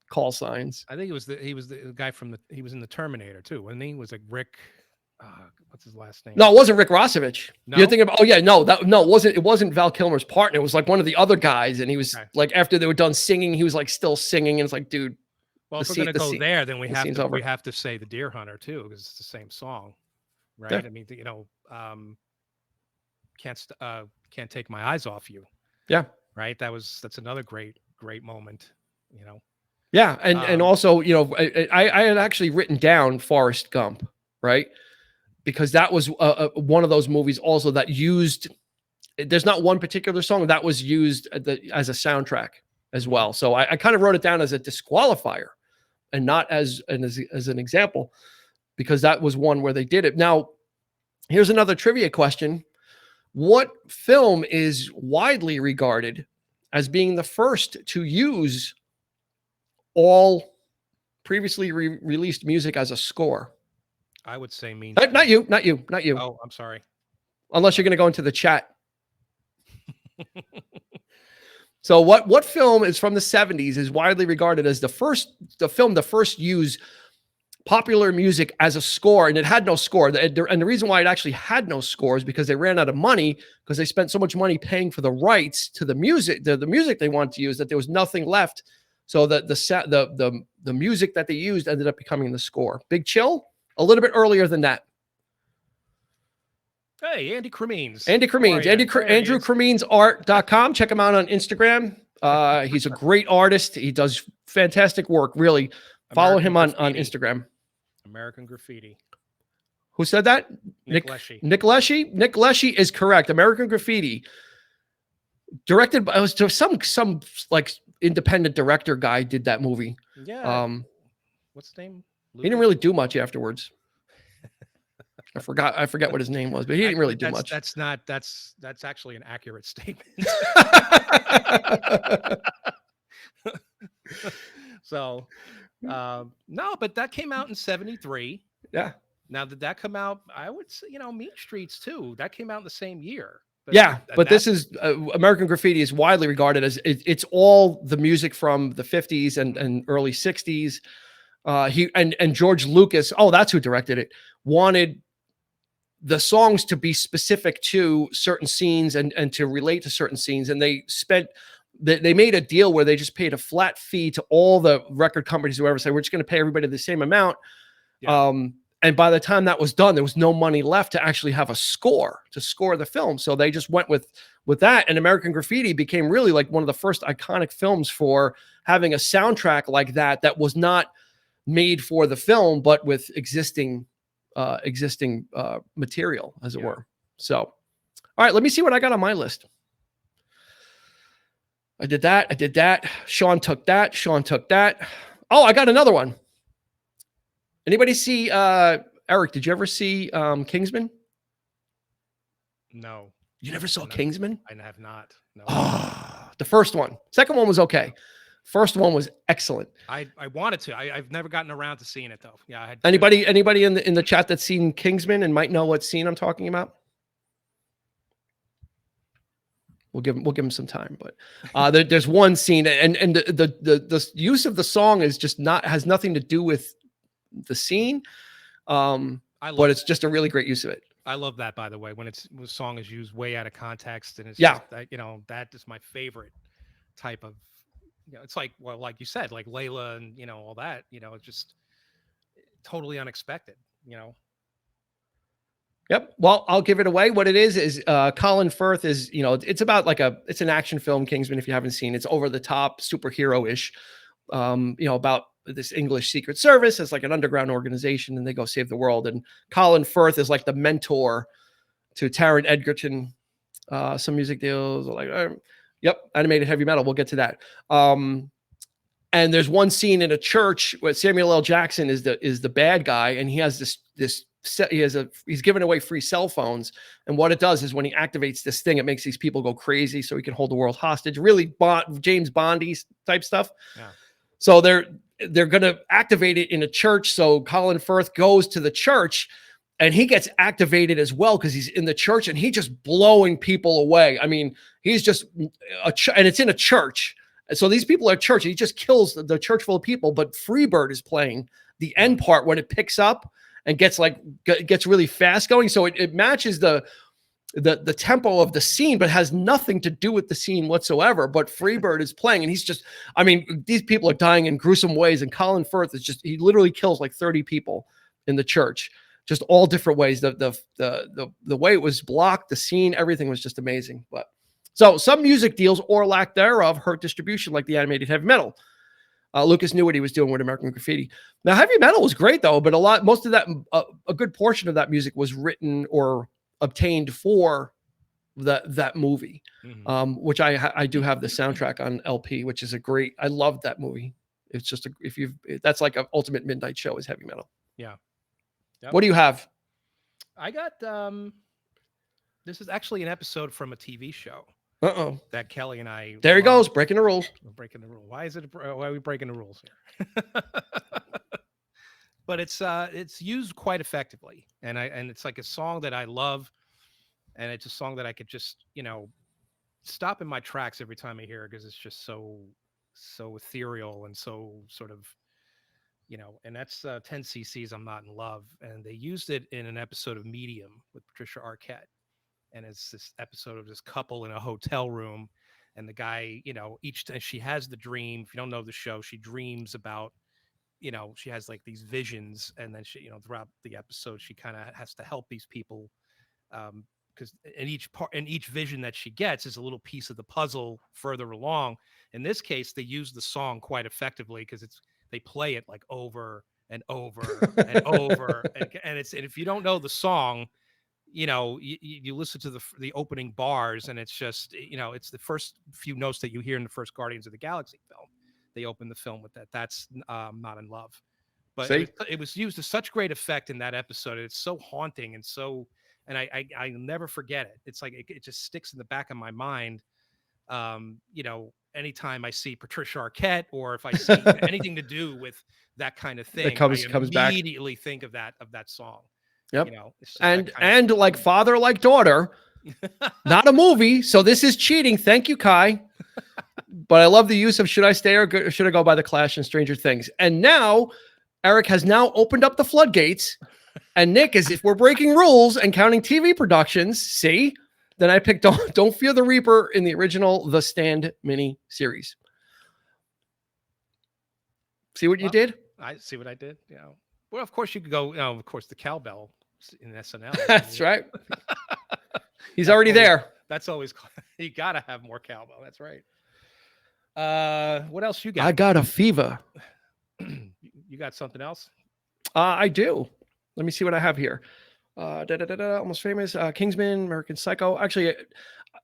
call signs. I think he was the guy he was in the Terminator too. Wasn't he? Was like Rick. What's his last name? No, it wasn't Rick Rossovich. No? You're thinking about, it wasn't Val Kilmer's partner. It was like one of the other guys. And he was like, after they were done singing, he was like still singing. And it's like, dude. Well, if we're going to go there, then we have to say The Deer Hunter too, because it's the same song, right? Yeah. I mean, can't take my eyes off you. Yeah. Right. That's another great moment, Yeah. And also, I had actually written down Forrest Gump, right? Because that was one of those movies also that used, there's not one particular song that was used as a soundtrack as well. So I kind of wrote it down as a disqualifier and not as an example, because that was one where they did it. Now, here's another trivia question. What film is widely regarded as being the first to use all previously released music as a score? I would say Mean Streets. Not you. Oh, I'm sorry. Unless you're going to go into the chat. So what film is from the 70s is widely regarded as the first use popular music as a score, and it had no score. And the reason why it actually had no score is because they ran out of money, because they spent so much money paying for the rights to the music, the music they wanted to use, that there was nothing left. So that the music that they used ended up becoming the score. Big Chill, a little bit earlier than that. Hey, Andy Cremines. Andrew Creminesart.com. Check him out on Instagram. He's a great artist. He does fantastic work. Really, follow him on Instagram. American Graffiti. Who said that? Nick Leshy. Nick Leshy. Nick Leshy is correct. American Graffiti. Directed by, it was some like independent director guy did that movie. Yeah. What's his name? He didn't really do much afterwards. I forget what his name was, but he didn't really do much. That's actually an accurate statement. So, no, but that came out in 73. Yeah. Now, did that come out? I would say, Mean Streets too. That came out in the same year. But this is American Graffiti is widely regarded as it's all the music from the 50s and early 60s. And George Lucas, that's who directed it, wanted the songs to be specific to certain scenes and to relate to certain scenes. And they made a deal where they just paid a flat fee to all the record companies, whoever said, we're just going to pay everybody the same amount. Yeah. And by the time that was done, there was no money left to actually have a score to score the film. So they just went with that. And American Graffiti became really like one of the first iconic films for having a soundtrack like that was not made for the film, but with existing material, as it were. So, all right, let me see what I got on my list. I did that. Sean took that. Oh, I got another one. Anybody see, Eric, did you ever see Kingsman? No. You never saw Kingsman? I have not. No. The first one. Second one was okay. First one was excellent. I wanted to. I've never gotten around to seeing it though. Yeah. I had Anybody in the chat that's seen Kingsman and might know what scene I'm talking about? We'll give him some time, but there's one scene, and the use of the song is just has nothing to do with the scene, but it's just a really great use of it. I love that, by the way, when the song is used way out of context, and it's just, that is my favorite type of, it's like, well, like you said, like Layla and all that, it's just totally unexpected, Yep. Well, I'll give it away. What it is Colin Firth is, it's about it's an action film, Kingsman, if you haven't seen. It's over the top, superhero-ish, about this English Secret Service as like an underground organization, and they go save the world. And Colin Firth is like the mentor to Taron Egerton. Some music deals are like, yep, animated heavy metal. We'll get to that. And there's one scene in a church where Samuel L. Jackson is the bad guy, and he has he's giving away free cell phones, and what it does is when he activates this thing, it makes these people go crazy, so he can hold the world hostage. Really, James Bondy type stuff. Yeah. So they're gonna activate it in a church. So Colin Firth goes to the church, and he gets activated as well because he's in the church, and he's just blowing people away. I mean, he's just and it's in a church. So these people are at church. He just kills the church full of people. But Freebird is playing the end part when it picks up and gets really fast going. So it matches the tempo of the scene, but has nothing to do with the scene whatsoever. But Freebird is playing, and he's just, I mean, these people are dying in gruesome ways. And Colin Firth is he literally kills like 30 people in the church, just all different ways. The way it was blocked, the scene, everything was just amazing. But so some music deals or lack thereof hurt distribution, like the animated heavy metal. Lucas knew what he was doing with American Graffiti. Now, heavy metal was great though, but most of that, a good portion of that music was written or obtained for that movie, which I do have the soundtrack on LP, which is I love that movie. It's just that's like an ultimate midnight show is heavy metal. Yeah. Yep. What do you have? I got this is actually an episode from a TV show. That Kelly and I. There he goes, breaking the rules. We're breaking the rule. Why are we breaking the rules here? But it's used quite effectively, and it's like a song that I love, and it's a song that I could just stop in my tracks every time I hear it because it's just so ethereal and so sort of and that's 10cc's I'm Not in Love, and they used it in an episode of Medium with Patricia Arquette. And it's this episode of this couple in a hotel room, and the guy, each time she has the dream. If you don't know the show, she dreams about, she has like these visions, and then she, throughout the episode, she kind of has to help these people, because in each vision that she gets is a little piece of the puzzle further along. In this case, they use the song quite effectively because they play it like over and over and over, and if you don't know the song, you listen to the opening bars, and it's just, it's the first few notes that you hear in the first Guardians of the Galaxy film. They open the film with that. That's Not in Love. But it was used to such great effect in that episode. It's so haunting and I never forget it. It's like it just sticks in the back of my mind. Anytime I see Patricia Arquette, or if I see anything to do with that kind of thing, it comes back. Immediately think of that song. Yep. And like Father Like Daughter, not a movie, so this is cheating. Thank you, Kai. But I love the use of Should I Stay or Should I Go by the Clash and Stranger Things. And now Eric has now opened up the floodgates, and Nick is, if we're breaking rules and counting TV productions, see, then I picked Don't Fear the Reaper in the original The Stand mini series. See what you did? I see what I did. Well, of course you could go, of course, the cowbell in SNL. That's right. He's already there. That's always, you got to have more cowbell. That's right. What else you got? I got a fever. You got something else? I do. Let me see what I have here. Almost Famous, Kingsman, American Psycho. Actually,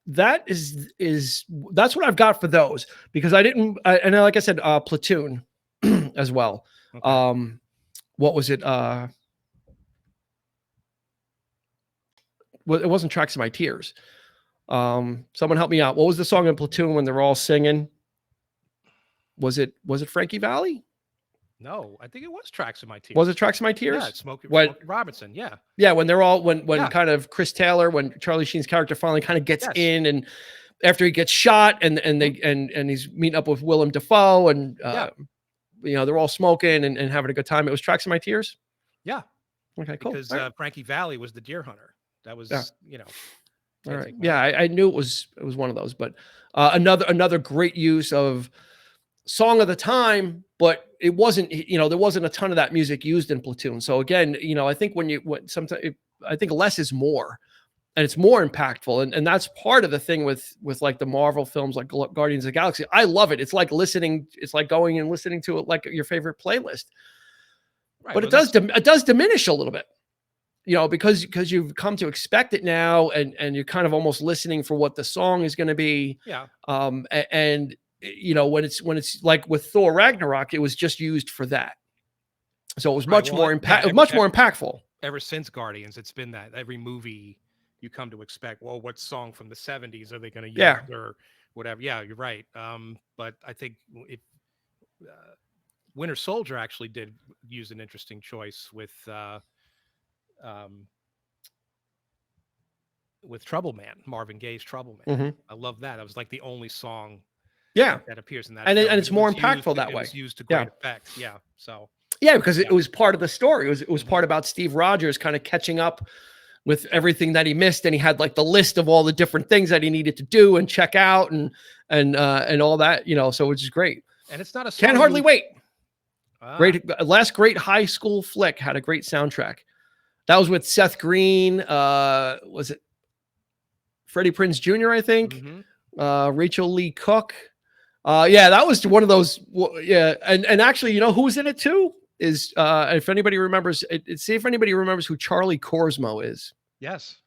that's what I've got for those, because I didn't, and like I said, Platoon as well. Okay. What was it? Well, it wasn't Tracks of My Tears. Someone help me out. What was the song in Platoon when they're all singing? Was it Frankie Valli? No, I think it was Tracks of My Tears. Was it Tracks of My Tears? Yeah, Smokey Robinson. Yeah. Yeah, when they're all when kind of Chris Taylor, when Charlie Sheen's character finally kind of gets in, and after he gets shot, and he's meeting up with Willem Dafoe, and they're all smoking and having a good time. It was Tracks of My Tears. Yeah. Okay, cool. Because Frankie Valli was the deer hunter. That was All right. Yeah, I knew it was one of those, but another great use of song of the time, but it wasn't, there wasn't a ton of that music used in Platoon. So again, I think sometimes I think less is more, and it's more impactful. And that's part of the thing with like the Marvel films, like Guardians of the Galaxy. I love it. It's like going and listening to it like your favorite playlist. Right, but it does diminish a little bit, because you've come to expect it now, and you're kind of almost listening for what the song is going to be. Yeah. And when it's like with Thor Ragnarok, it was just used for that. So it was much more impactful. Ever since Guardians, it's been that every movie you come to expect, well, what song from the 70s are they going to use or whatever? Yeah, you're right. But I think Winter Soldier actually did use an interesting choice with Trouble Man, Marvin Gaye's Trouble Man. Mm-hmm. I love that. That was like the only song that appears in that and film. And it's more impactful that way. It was used to great effect. Yeah. So because it was part of the story. It was part about Steve Rogers kind of catching up with everything that he missed, and he had like the list of all the different things that he needed to do and check out and all that, so which is great. And it's not a song Can't Hardly Wait. Last great high school flick had a great soundtrack. That was with Seth Green. Was it Freddie Prinze Jr., I think? Mm-hmm. Rachel Lee Cook. That was one of those. And actually, who was in it too? Is if anybody remembers, see if anybody remembers who Charlie Korsmo is. Yes.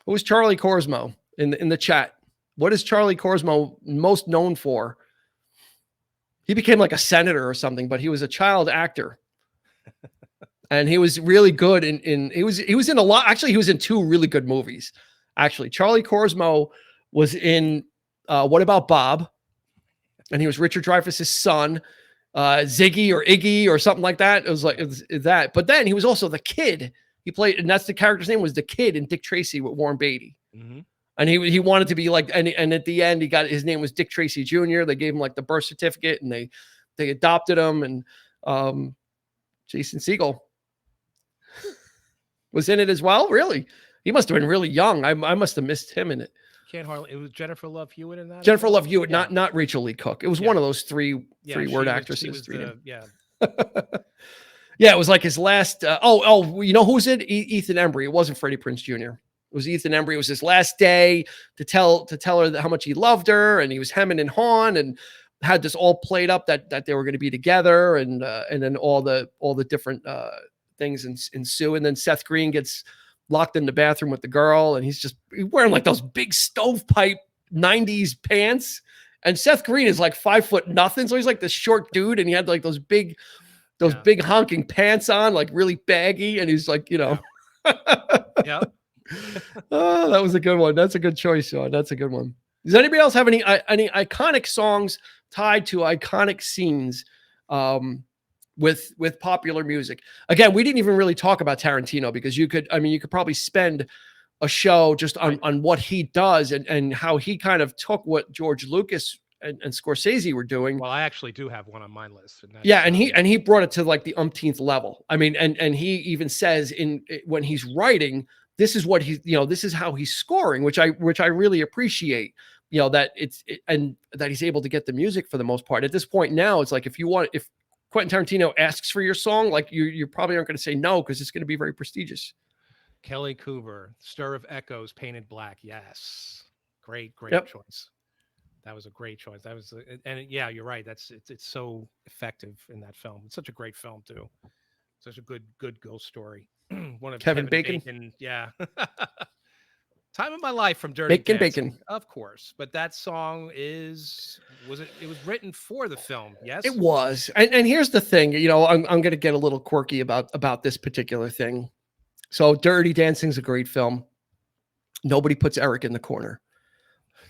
Who was Charlie Korsmo in the chat? What is Charlie Korsmo most known for? He became like a senator or something, but he was a child actor. And he was really good he was in a lot. Actually, he was in 2 really good movies. Actually, Charlie Korsmo was in What About Bob? And he was Richard Dreyfuss's son, Ziggy or Iggy or something like that. It was that. But then he was also the kid. He played, and that's the character's name was the kid in Dick Tracy with Warren Beatty. Mm-hmm. And he wanted to be like, and at the end his name was Dick Tracy Jr. They gave him like the birth certificate, and they adopted him. And Jason Segel was in it as well. Really, he must have been really young. I must have missed him in it. It was Jennifer Love Hewitt in that. Jennifer Love Hewitt, not Rachel Lee Cook. It was one of those three word actresses. It was like his last. You know who's in Ethan Embry? It wasn't Freddie Prinze Jr. It was Ethan Embry. It was his last day to tell her how much he loved her, and he was hemming and hawing, and had this all played up that they were going to be together, and then all the different things ensue, and then Seth Green gets locked in the bathroom with the girl, and he's wearing like those big stovepipe 90s pants, and Seth Green is like 5 foot nothing, so he's like this short dude, and he had like those big honking pants on, like really baggy, and he's like, Yeah. Oh, that was a good one. That's a good choice, Sean. That's a good one. Does anybody else have any iconic songs tied to iconic scenes with popular music? Again, we didn't even really talk about Tarantino, because you could probably spend a show just on what he does and how he kind of took what George Lucas and Scorsese were doing. Well, I actually do have one on my list. And he brought it to like the umpteenth level. I mean, and he even says when he's writing, this is what this is how he's scoring, which I really appreciate. That and that he's able to get the music for the most part. At this point now, it's like if Quentin Tarantino asks for your song, like you probably aren't going to say no, because it's going to be very prestigious. Kelly Coover, Stir of Echoes, Painted Black. Yes, great choice. That was a great choice. You're right. It's so effective in that film. It's such a great film too. Such a good ghost story. One of Kevin Bacon. Yeah. Time of My Life from Dirty Dancing. Bacon. Of course. But that song it was written for the film. Yes, it was. And here's the thing, I'm going to get a little quirky about this particular thing. So Dirty Dancing's a great film. Nobody puts Eric in the corner.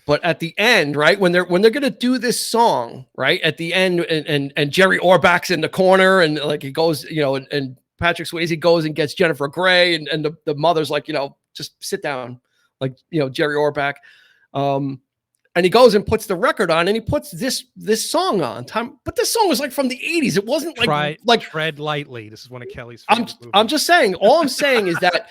But at the end, right, when they're gonna do this song, right, at the end, and Jerry Orbach's in the corner, and like he goes, and Patrick Swayze goes and gets Jennifer Grey, and the mother's like, just sit down, like, Jerry Orbach. And he goes and puts the record on, and he puts this song on. But this song was like from the 80s. It wasn't like Tread Lightly. This is one of Kelly's favorite movies. I'm just saying, all I'm saying is that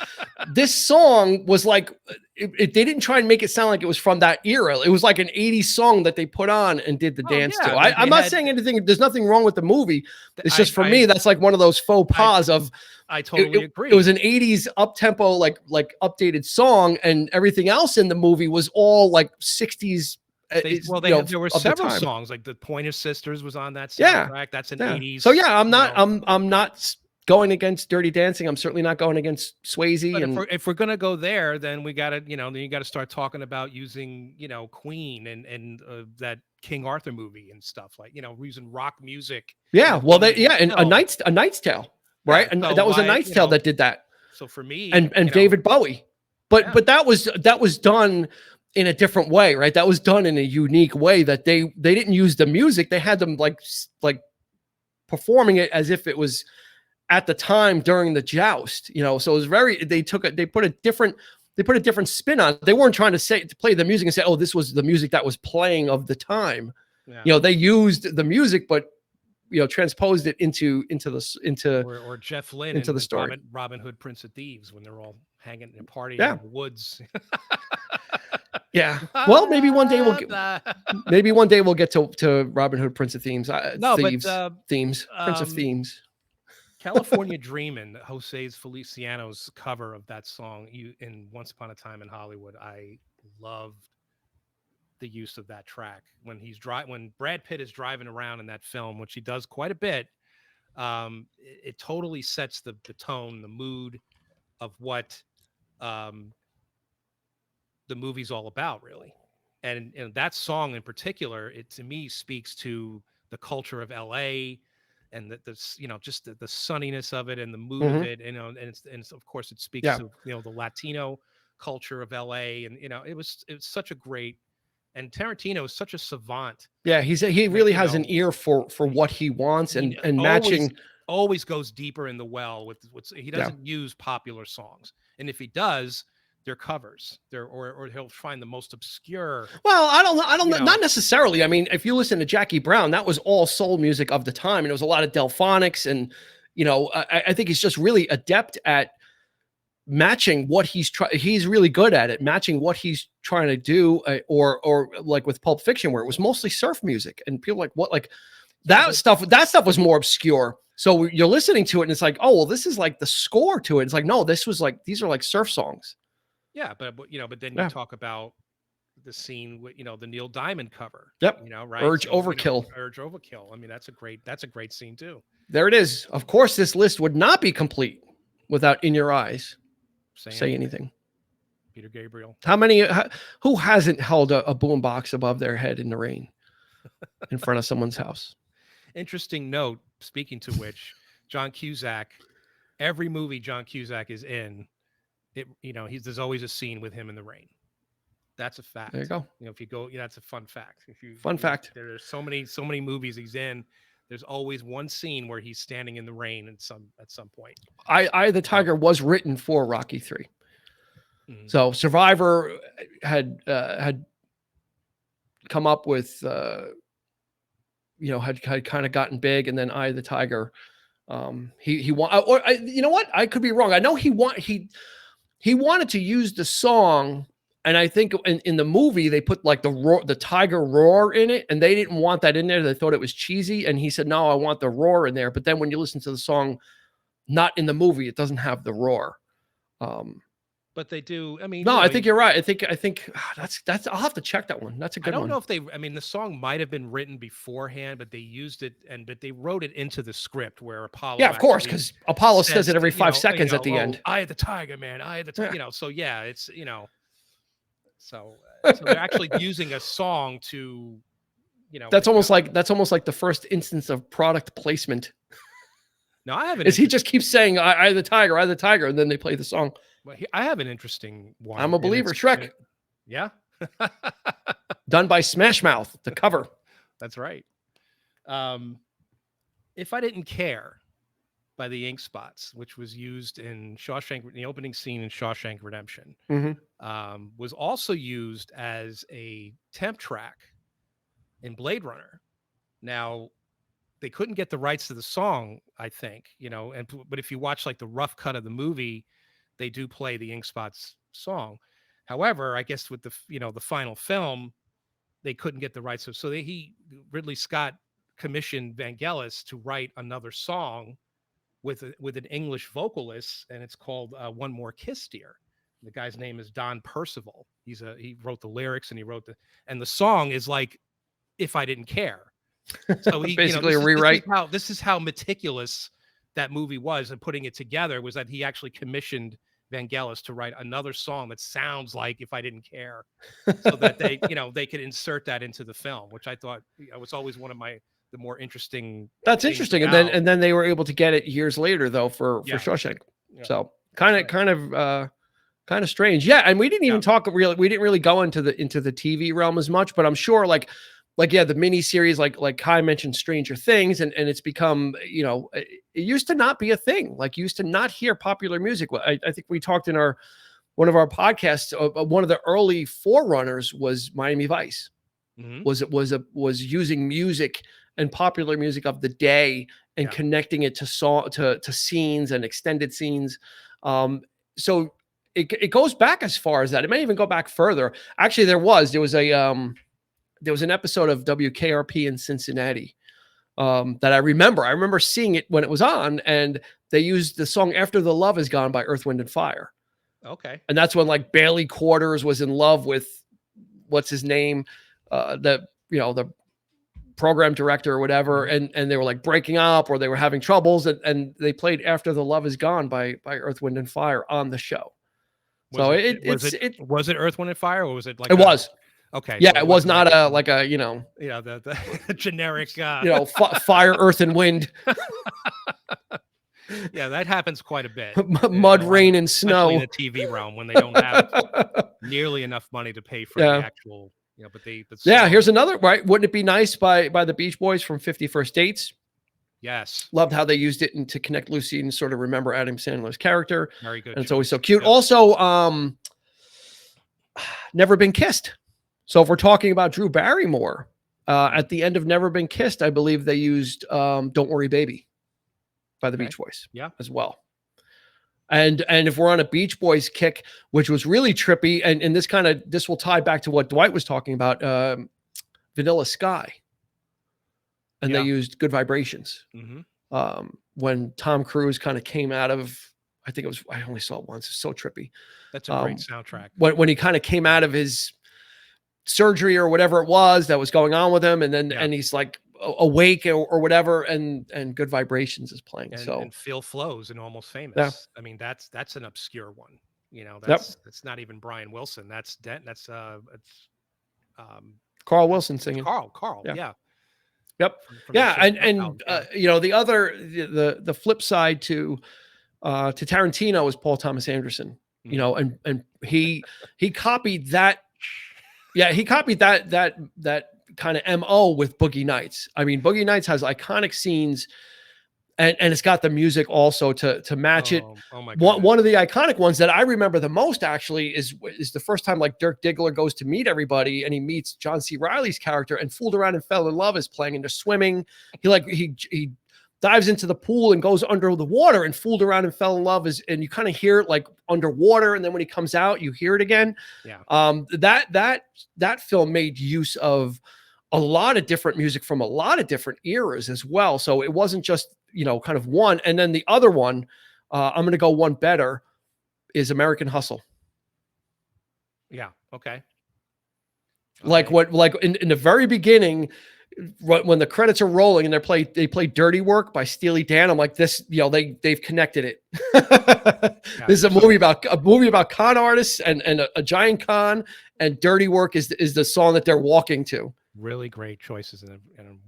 this song was like, they didn't try and make it sound like it was from that era. It was like an 80s song that they put on and did the dance to. I'm not saying anything. There's nothing wrong with the movie. It's just for me, that's like one of those faux pas of. I totally agree. It was an 80s up-tempo, like updated song, and everything else in the movie was all like 60s. There were several songs, like the Pointer Sisters was on that soundtrack. That's an 80s. So yeah, I'm not going against Dirty Dancing. I'm certainly not going against Swayze. But if we're gonna go there, then we gotta, then you got to start talking about using, Queen and that King Arthur movie and stuff, like, using rock music. Yeah, well, and A Knight's Tale. Right. And that was A Knight's Tale that did that. So for me, and David Bowie, but that was done in a different way, right? That was done in a unique way, that they didn't use the music. They had them like performing it as if it was at the time during the joust, so it was they put a different spin on it. They weren't trying to play the music and say, oh, this was the music that was playing of the time. Yeah. They used the music, but transposed it into or Jeff Lynne into the story. Robin Hood, Prince of Thieves, when they're all hanging and partying in the woods. Yeah. Well, maybe one day we'll get to Robin Hood, Prince of Thieves. Themes, Prince of Themes. California Dreamin', Jose Feliciano's cover of that song in Once Upon a Time in Hollywood. I loved the use of that track when when Brad Pitt is driving around in that film, which he does quite a bit. It totally sets the tone, the mood of what the movie's all about, really. And that song in particular, it to me speaks to the culture of LA and just the sunniness of it and the mood of it, and of course it speaks to the Latino culture of LA, and it was such a great. And Tarantino is such a savant. Yeah, he really has an ear for what he wants, and matching. Always goes deeper in the well with he doesn't use popular songs, and if he does, they're covers. Or he'll find the most obscure. Well, I don't know, not necessarily. I mean, if you listen to Jackie Brown, that was all soul music of the time, and it was a lot of Delphonics, and I think he's just really adept at matching what he's really good at it, matching what he's trying to do, or like with Pulp Fiction, where it was mostly surf music, and people that stuff was more obscure. So you're listening to it and it's like, oh, well, this is like the score to it. It's like, no, these are like surf songs. Yeah, but then you talk about the scene with the Neil Diamond cover. Yep. Right. Urge Overkill. Urge Overkill. I mean, that's a great scene too. There it is. Of course, this list would not be complete without In Your Eyes. Say anything. Peter Gabriel. Who hasn't held a boombox above their head in the rain in front of someone's house? Interesting note. Speaking to which, John Cusack, every movie John Cusack is in, there's always a scene with him in the rain. That's a fact. There you go. If you go, that's a fun fact. Fact. There's so many movies he's in. There's always one scene where he's standing in the rain at some point. Eye the Tiger was written for Rocky III. Mm-hmm. So Survivor had come up with, had kind of gotten big, and then Eye of the Tiger, he what? I could be wrong. I know he wanted to use the song. And I think in the movie, they put like the tiger roar in it, and they didn't want that in there. They thought it was cheesy. And he said, no, I want the roar in there. But then when you listen to the song, not in the movie, it doesn't have the roar. But they do. I mean, no, I think you're right. I think that's, I'll have to check that one. That's a good one. I don't know if the song might've been written beforehand, but they used it but they wrote it into the script where Apollo. Yeah, of course. Cause Apollo says it every 5 seconds at the end. Eye of the Tiger, man. Eye of the Tiger, so yeah, it's, So they're actually using a song to, That's almost like the first instance of product placement. No, I haven't. Is he just keeps saying "Eye of the Tiger," "Eye of the Tiger," and then they play the song. Well, I have an interesting one. I'm a believer. Shrek. Yeah. Done by Smash Mouth, the cover. That's right. If I Didn't Care by the Ink Spots, which was used in the opening scene in Shawshank Redemption, was also used as a temp track in Blade Runner. Now, they couldn't get the rights to the song, I think, but if you watch like the rough cut of the movie, they do play the Ink Spots song. However, I guess with the final film, they couldn't get the rights. So Ridley Scott commissioned Vangelis to write another song with an English vocalist, and it's called One More Kiss, Dear. The guy's name is Don Percival. He wrote the lyrics, and the song is like If I Didn't Care. So he basically a rewrite. This is how meticulous that movie was, and putting it together was that he actually commissioned Vangelis to write another song that sounds like If I Didn't Care, so that they could insert that into the film, which I thought was always one of the more interesting. That's interesting. And then they were able to get it years later though for Shawshank. Yeah. So kind of strange. Yeah. And we didn't even we didn't really go into the TV realm as much, but I'm sure like the mini series, like Kai mentioned Stranger Things, and it's become, it used to not be a thing. Like, you used to not hear popular music. I think we talked in one of our podcasts, one of the early forerunners was Miami Vice. Was using music and popular music of the day and connecting it to scenes and extended scenes. So it goes back as far as that. It may even go back further. Actually, there was an episode of WKRP in Cincinnati that I remember. I remember seeing it when it was on, and they used the song After the Love Is Gone by Earth, Wind and Fire. Okay. And that's when like Bailey Quarters was in love with what's his name? The program director or whatever. And they were like breaking up, or they were having troubles, and they played After the Love Is Gone by Earth, Wind and Fire on the show. Was it Earth, Wind and Fire, or was it like was. Okay. Yeah, so it was not the generic fire, earth, and wind. Yeah, that happens quite a bit. Mud, rain, and snow in the TV realm when they don't have nearly enough money to pay for the actual. Here's another, right? Wouldn't it be nice by the Beach Boys from 50 First Dates? Yes. Loved how they used it to connect Lucy and sort of remember Adam Sandler's character. Very good. And it's always so cute. Yep. Also, Never Been Kissed. So if we're talking about Drew Barrymore, at the end of Never Been Kissed, I believe they used Don't Worry Baby by the Beach Boys as well. And if we're on a Beach Boys kick, which was really trippy, and this will tie back to what Dwight was talking about, Vanilla Sky. And they used Good Vibrations. When Tom Cruise kind of came out of, I only saw it once. It's so trippy. That's a great soundtrack. When he kind of came out of his surgery or whatever it was that was going on with him, and then and he's like awake or whatever, and Good Vibrations is playing. And Phil Flows in Almost Famous. Yeah. I mean, that's an obscure one. That's not even Brian Wilson. That's Carl Wilson singing. Carl. Yeah. Yep. The flip side to Tarantino is Paul Thomas Anderson. And he copied that. Yeah, he copied that kind of MO with Boogie Nights. I mean, Boogie Nights has iconic scenes, and it's got the music also to match it. Oh my God. One of the iconic ones that I remember the most actually is the first time like Dirk Diggler goes to meet everybody, and he meets John C. Reilly's character, and Fooled Around and Fell in Love is playing, and they're swimming. He dives into the pool and goes under the water, and Fooled Around and Fell in Love and you kind of hear it like underwater, and then when he comes out, you hear it again. Yeah. That film made use of a lot of different music from a lot of different eras as well. So it wasn't just, kind of one. And then the other one, I'm going to go one better, is American Hustle. Yeah. Okay. Like in the very beginning, when the credits are rolling and they play Dirty Work by Steely Dan, I'm like, this, they've connected it. This is a movie about con artists and a giant con, and Dirty Work is the song that they're walking to. Really great choices in a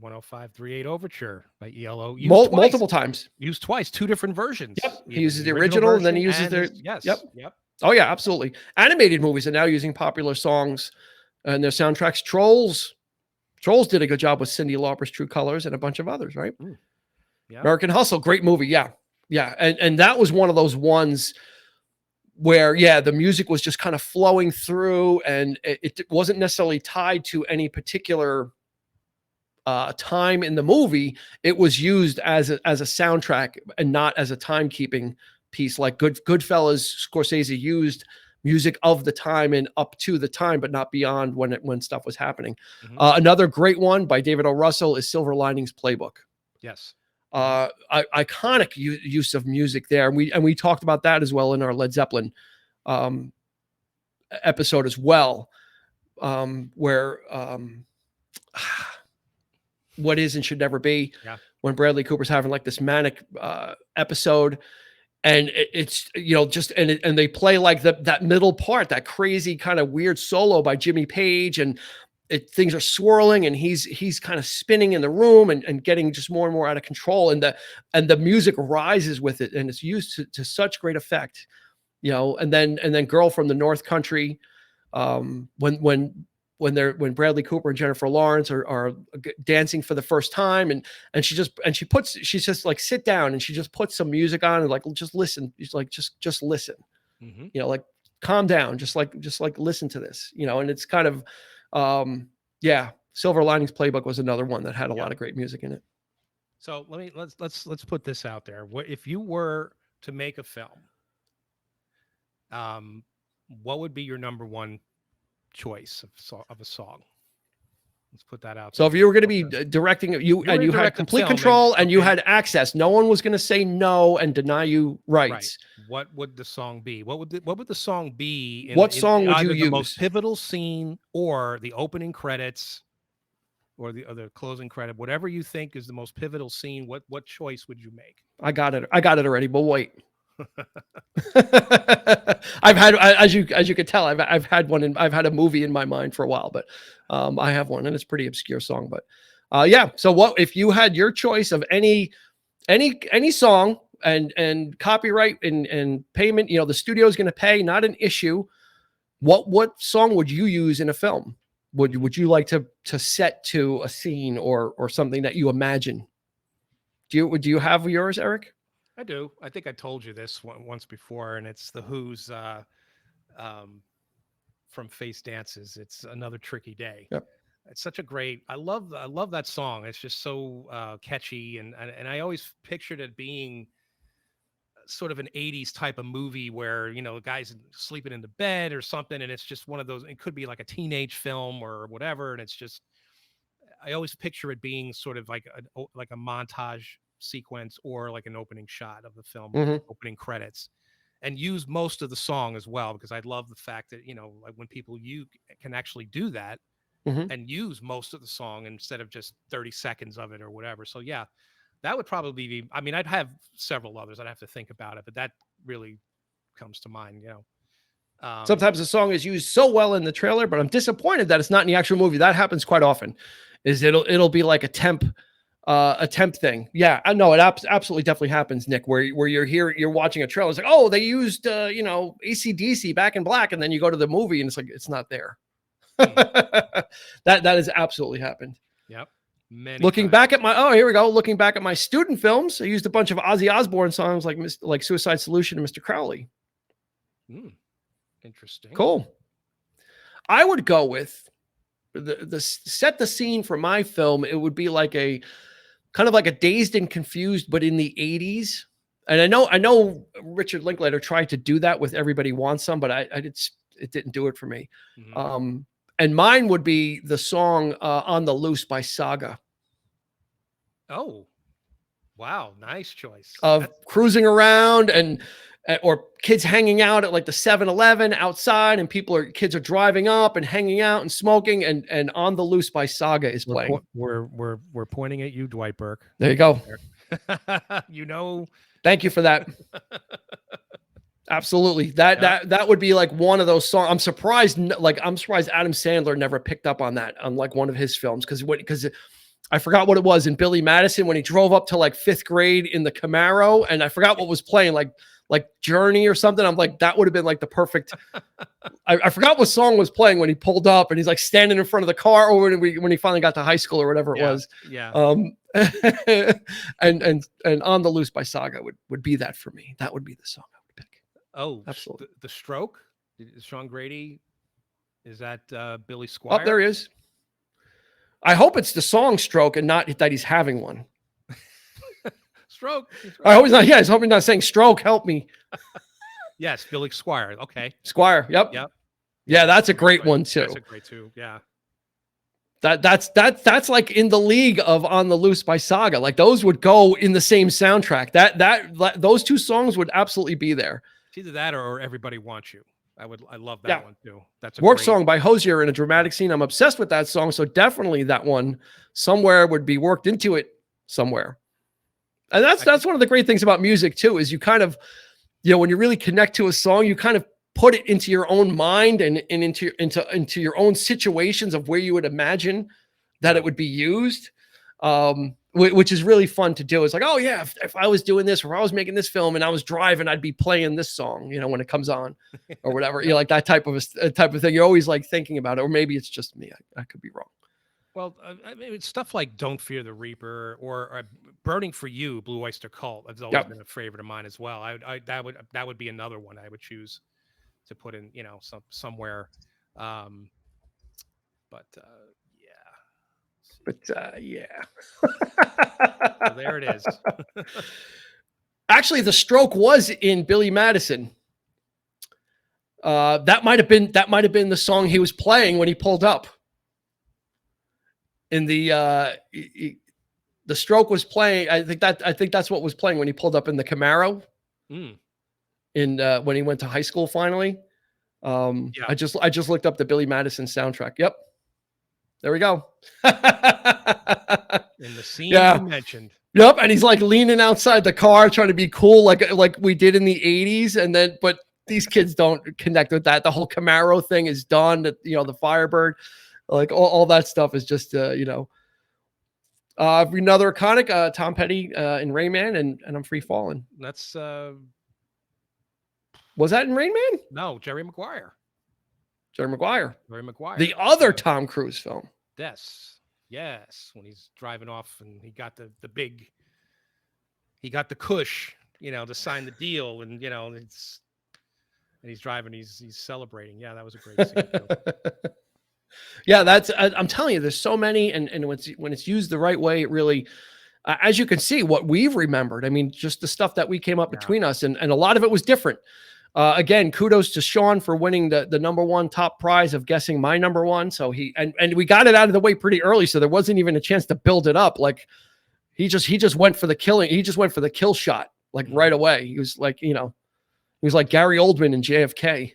105.38 Overture by ELO. Multiple times. Used twice, two different versions. Yep. He uses the original and then he uses Yes. Yep. Oh yeah, absolutely. Animated movies are now using popular songs and their soundtracks. Trolls did a good job with Cyndi Lauper's True Colors and a bunch of others, right? Yeah. American Hustle, great movie. Yeah. And that was one of those ones where, the music was just kind of flowing through, and it wasn't necessarily tied to any particular time in the movie. It was used as a soundtrack and not as a timekeeping piece. Like Goodfellas, Scorsese used music of the time and up to the time, but not beyond when stuff was happening. Another great one by David O. Russell is Silver Linings Playbook. Yes. Iconic use of music there. And we talked about that as well in our Led Zeppelin episode as well, where What Is and Should Never Be, when Bradley Cooper's having like this manic episode. And it's, just, and they play like that middle part, that crazy kind of weird solo by Jimmy Page, and things are swirling, and he's kind of spinning in the room and getting just more and more out of control. And the music rises with it, and it's used to such great effect, and then Girl from the North Country, when Bradley Cooper and Jennifer Lawrence are dancing for the first time, and she's just like, sit down, and she just puts some music on and like, just listen. She's like, just listen, like, calm down. Just like listen to this, and it's kind of, Silver Linings Playbook was another one that had a lot of great music in it. So let's put this out there. What if you were to make a film? What would be your number one choice of a song? Let's put that out. So if you were going to be directing it, you had complete control and you had access, no one was going to say no and deny you rights. Right. What would the song be? What would the song be? What song would you use? The most pivotal scene, or the opening credits, or the other closing credit? Whatever you think is the most pivotal scene. What choice would you make? I got it already, but wait. I've had, as you can tell, I've had one, I've had a movie in my mind for a while, but I have one, and it's a pretty obscure song. But so what if you had your choice of any song, and copyright and payment, the studio is going to pay, not an issue. What song would you use in a film? Would you like to set to a scene or something that you imagine? Do you have yours, Eric? I do. I think I told you this once before, and it's the Who's from Face Dances. It's Another Tricky Day. Yep. It's such a great. I love that song. It's just so catchy, and I always pictured it being sort of an 80s type of movie where, the guy's sleeping in the bed or something, and it's just one of those. It could be like a teenage film or whatever, and it's just. I always picture it being sort of like a montage sequence or like an opening shot of the film, opening credits, and use most of the song as well, because I love the fact that like when you can actually do that and use most of the song instead of just 30 seconds of it or whatever. So that would probably be, I'd have several others. I'd have to think about it, but that really comes to mind. Sometimes the song is used so well in the trailer, but I'm disappointed that it's not in the actual movie. That happens quite often. Is it'll be like a temp thing. Yeah, I know it absolutely definitely happens, Nick, where you're watching a trailer. It's like, oh, they used AC/DC Back in Black, and then you go to the movie and it's like, it's not there. That has absolutely happened. Yep. Looking back at my student films, I used a bunch of Ozzy Osbourne songs like Suicide Solution and Mr. Crowley. Interesting. Cool. I would go with the set the scene for my film. It would be like a kind of like a Dazed and Confused, but in the 80s. And I know Richard Linklater tried to do that with Everybody Wants Some, but it didn't do it for me. And mine would be the song On the Loose by Saga. Oh, wow. Nice choice. Cruising around or kids hanging out at like the 7-Eleven outside, and kids are driving up and hanging out and smoking, and On the Loose by Saga is playing. We're pointing at you, Dwight Burke. There you go. Thank you for that. Absolutely. That would be like one of those songs. I'm surprised Adam Sandler never picked up on that on like one of his films, because I forgot what it was in Billy Madison when he drove up to like 5th grade in the Camaro, and I forgot what was playing, like like Journey or something. I'm like, that would have been like the perfect. I forgot what song was playing when he pulled up and he's like standing in front of the car, or when he finally got to high school or whatever it was. Yeah. And On the Loose by Saga would be that for me. That would be the song I would pick. Oh, absolutely. The Stroke. Sean Grady. Is that Billy Squier? Oh, there he is. I hope it's the song Stroke and not that he's having one. Stroke. I hope he's not. Yeah, I hope he's not saying stroke. Help me. Yes, Billy Squier. Okay. Squire. Yep. Yeah, that's a great one too. That's a great too. Yeah. That's like in the league of On the Loose by Saga. Like those would go in the same soundtrack. Those two songs would absolutely be there. It's either that or Everybody Wants You. I love that one too. That's a Work great Song by Hosier in a dramatic scene. I'm obsessed with that song. So definitely that one somewhere would be worked into it somewhere. And that's one of the great things about music too, is you kind of, when you really connect to a song, you kind of put it into your own mind and into your own situations of where you would imagine that it would be used. Which is really fun to do. It's like, oh yeah, if I was doing this, or I was making this film and I was driving, I'd be playing this song, when it comes on or whatever. Like that type of thing. You're always like thinking about it, or maybe it's just me. I could be wrong. Well, I mean, it's stuff like Don't Fear the Reaper or Burning for You, Blue Oyster Cult. That's always been a favorite of mine as well. That would be another one I would choose to put in, somewhere. Yeah. So there it is. Actually, the Stroke was in Billy Madison. That might have been the song he was playing when he pulled up. In the Stroke was playing. I think that's what was playing when he pulled up in the Camaro. When he went to high school finally. I just looked up the Billy Madison soundtrack. Yep. There we go. In the scene you mentioned. Yep. And he's like leaning outside the car trying to be cool, like we did in the 80s. But these kids don't connect with that. The whole Camaro thing is done. The Firebird, like all that stuff is just, another iconic, Tom Petty in Rain Man and I'm Free Falling. That's, was that in Rain Man? No, Jerry Maguire. Jerry Maguire. The other Tom Cruise film. Yes. When he's driving off and he got the Kush, to sign the deal, and he's driving, he's celebrating. Yeah, that was a great scene. Yeah, I'm telling you, there's so many, and when it's used the right way, it really, as you can see, what we've remembered. I mean, just the stuff that we came up between us, and a lot of it was different. Again, kudos to Sean for winning the number one top prize of guessing my number one. So and we got it out of the way pretty early, so there wasn't even a chance to build it up. Like he just went for the killing. He just went for the kill shot like right away. He was like, he was like Gary Oldman in JFK.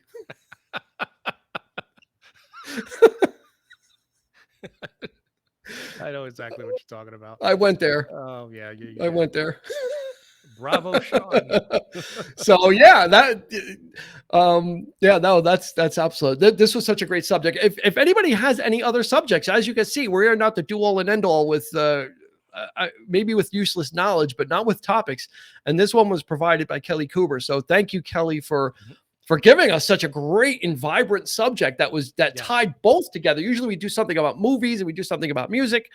I know exactly what you're talking about. I went there. Oh yeah. I went there. Bravo, Sean. So yeah, that's absolute. This was such a great subject. If anybody has any other subjects, as you can see, we are not the do all and end all with maybe with useless knowledge, but not with topics. And this one was provided by Kelly Cooper. So thank you, Kelly, for giving us such a great and vibrant subject that tied both together. Usually we do something about movies and we do something about music,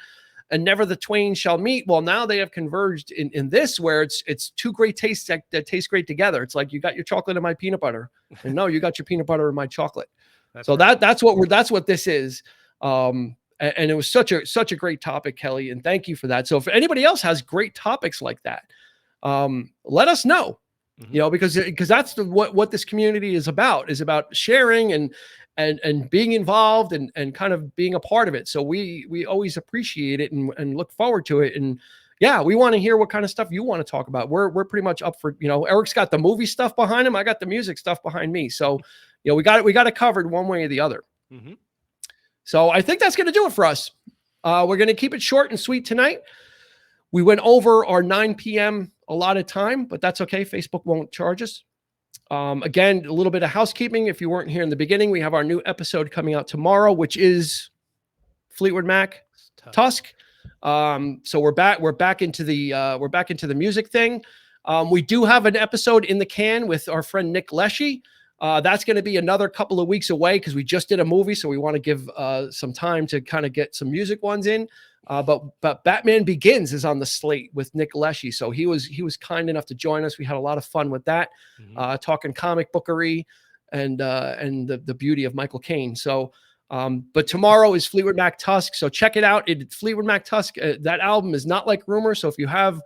and never the twain shall meet. Well, now they have converged in this, where it's two great tastes that taste great together. It's like you got your chocolate and my peanut butter, and no, you got your peanut butter and my chocolate. That's what this is. And it was such a great topic, Kelly, and thank you for that. So if anybody else has great topics like that, let us know. Because that's what this community is about sharing and being involved and kind of being a part of it. So we always appreciate it and look forward to it. And yeah, we want to hear what kind of stuff you want to talk about. We're pretty much up for, Eric's got the movie stuff behind him. I got the music stuff behind me. So, we got it covered one way or the other. Mm-hmm. So I think that's going to do it for us. We're going to keep it short and sweet tonight. We went over our 9 p.m. allotted time, but that's okay. Facebook won't charge us. Again, a little bit of housekeeping. If you weren't here in the beginning, we have our new episode coming out tomorrow, which is Fleetwood Mac Tusk. So we're back into the music thing. We do have an episode in the can with our friend Nick Leshy. That's going to be another couple of weeks away because we just did a movie, so we want to give some time to kind of get some music ones in. But Batman Begins is on the slate with Nick Leshy, so he was kind enough to join us. We had a lot of fun with that, talking comic bookery and the beauty of Michael Caine. So, but tomorrow is Fleetwood Mac Tusk, so check it out. Fleetwood Mac Tusk, that album is not like Rumor. So if you have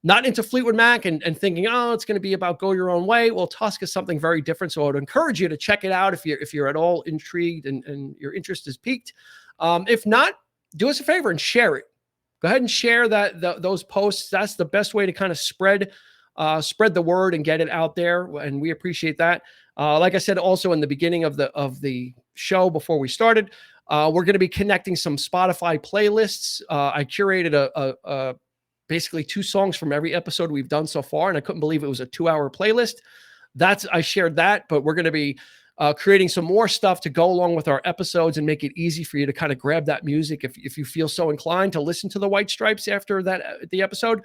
not into Fleetwood Mac and thinking, oh, it's going to be about Go Your Own Way, well, Tusk is something very different. So I would encourage you to check it out if you're at all intrigued and your interest is piqued. If not, do us a favor and share it. Go ahead and share those posts. That's the best way to kind of spread the word and get it out there. And we appreciate that. Like I said, also in the beginning of the show before we started, we're going to be connecting some Spotify playlists. I curated a basically 2 songs from every episode we've done so far, and I couldn't believe it was a 2-hour playlist. I shared that, but we're going to be creating some more stuff to go along with our episodes and make it easy for you to kind of grab that music if you feel so inclined to listen to the White Stripes after the episode.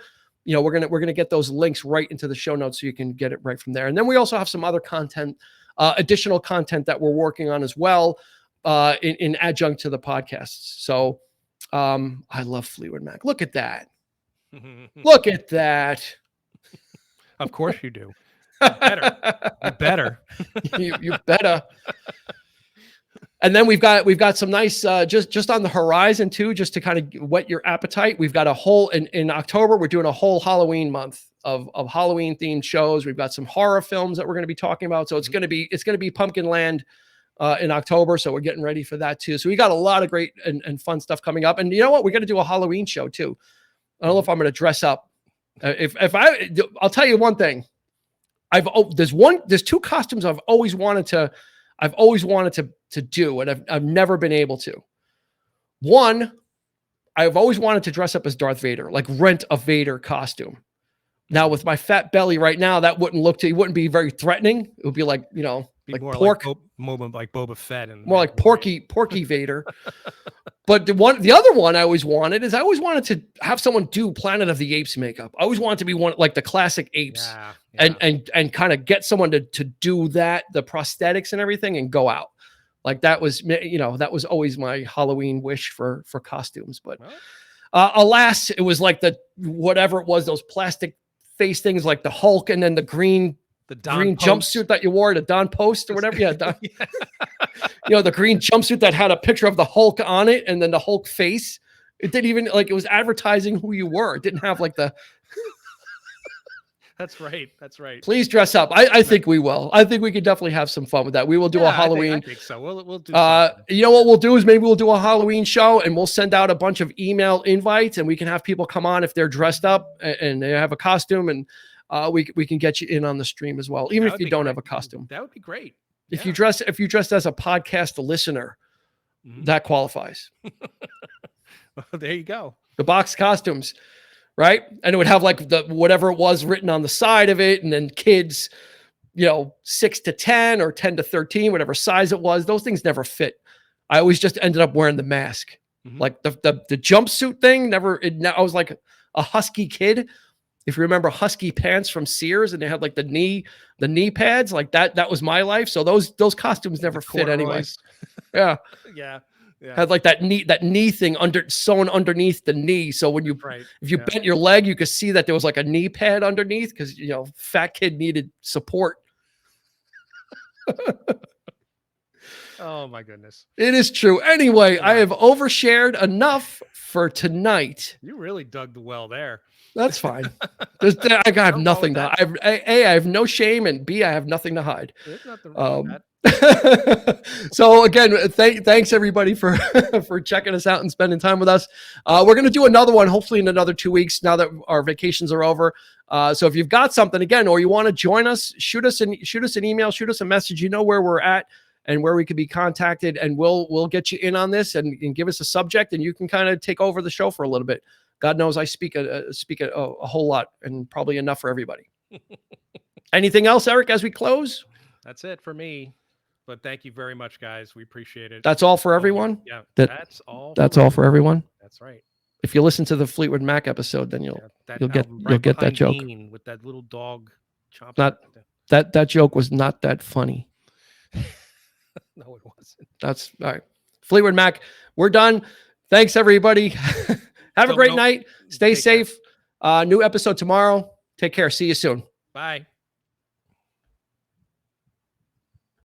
We're gonna get those links right into the show notes so you can get it right from there. And then we also have some other content, additional content that we're working on as well, in adjunct to the podcasts. So I love Fleetwood Mac. Look at that. Look at that. Of course you do. You better. you better. And then we've got some nice just on the horizon too, just to kind of whet your appetite. We've got a whole in October. We're doing a whole Halloween month of Halloween themed shows. We've got some horror films that we're going to be talking about. So it's going to be Pumpkin Land in October. So we're getting ready for that too. So we got a lot of great and fun stuff coming up. And you know what? We're going to do a Halloween show too. I don't know if I'm going to dress up. I'll tell you one thing. There's 2 costumes I've always wanted to do, and I've never been able to. One, I've always wanted to dress up as Darth Vader, like rent a Vader costume. Now with my fat belly right now, that wouldn't be very threatening. It would be like, like more pork, like Boba Fett, and more like Porky Vader. But the other one I always wanted to have someone do Planet of the Apes makeup. I always wanted to be one like the classic apes, and kind of get someone to do that, the prosthetics and everything, and go out. Like that was always my Halloween wish for costumes. But alas, it was like whatever it was, those plastic face things like the Hulk, and then the green jumpsuit that you wore, the Don Post or whatever. Yeah, the green jumpsuit that had a picture of the Hulk on it, and then the Hulk face. It didn't even it was advertising who you were. It didn't have like the. That's right. Please dress up. I think we will. I think we could definitely have some fun with that. We will do a Halloween. I think so. We'll do. You know what we'll do is maybe we'll do a Halloween show, and we'll send out a bunch of email invites, and we can have people come on if they're dressed up and they have a costume, and we can get you in on the stream as well, even if you don't have a costume. That would be great. If you dressed as a podcast listener, that qualifies. There you go. The box costumes. Right. And it would have like whatever it was written on the side of it. And then kids, 6 to 10 or 10 to 13, whatever size it was, those things never fit. I always just ended up wearing the mask. Like the jumpsuit thing I was like a husky kid. If you remember husky pants from Sears, and they had like the knee pads like that was my life. So those costumes never fit anyway. Yeah. Yeah. Had like that knee thing sewn underneath the knee. So when if you bent your leg, you could see that there was like a knee pad underneath because, fat kid needed support. Oh my goodness. It is true. Anyway, I have overshared enough for tonight. You really dug the well there. That's fine. I have nothing to hide. I have no shame, and B, I have nothing to hide. There's nothing wrong with that. So again, thanks everybody for checking us out and spending time with us. We're going to do another one, hopefully in another 2 weeks now that our vacations are over. So if you've got something again, or you want to join us, shoot us an email, shoot us a message. You know where we're at and where we could be contacted, and we'll get you in on this and give us a subject, and you can kind of take over the show for a little bit. God knows I speak a whole lot, and probably enough for everybody. Anything else, Eric, as we close? That's it for me. But thank you very much, guys. We appreciate it. That's all for everyone? Yeah, that's all for everyone? That's right. if you listen to the Fleetwood Mac episode, then you'll get that joke. Dean with that little dog chomping. Not that joke was not that funny. No, it wasn't. That's all right. Fleetwood Mac, we're done. Thanks everybody. Have a great night. Stay safe. New episode tomorrow. Take care. See you soon. Bye.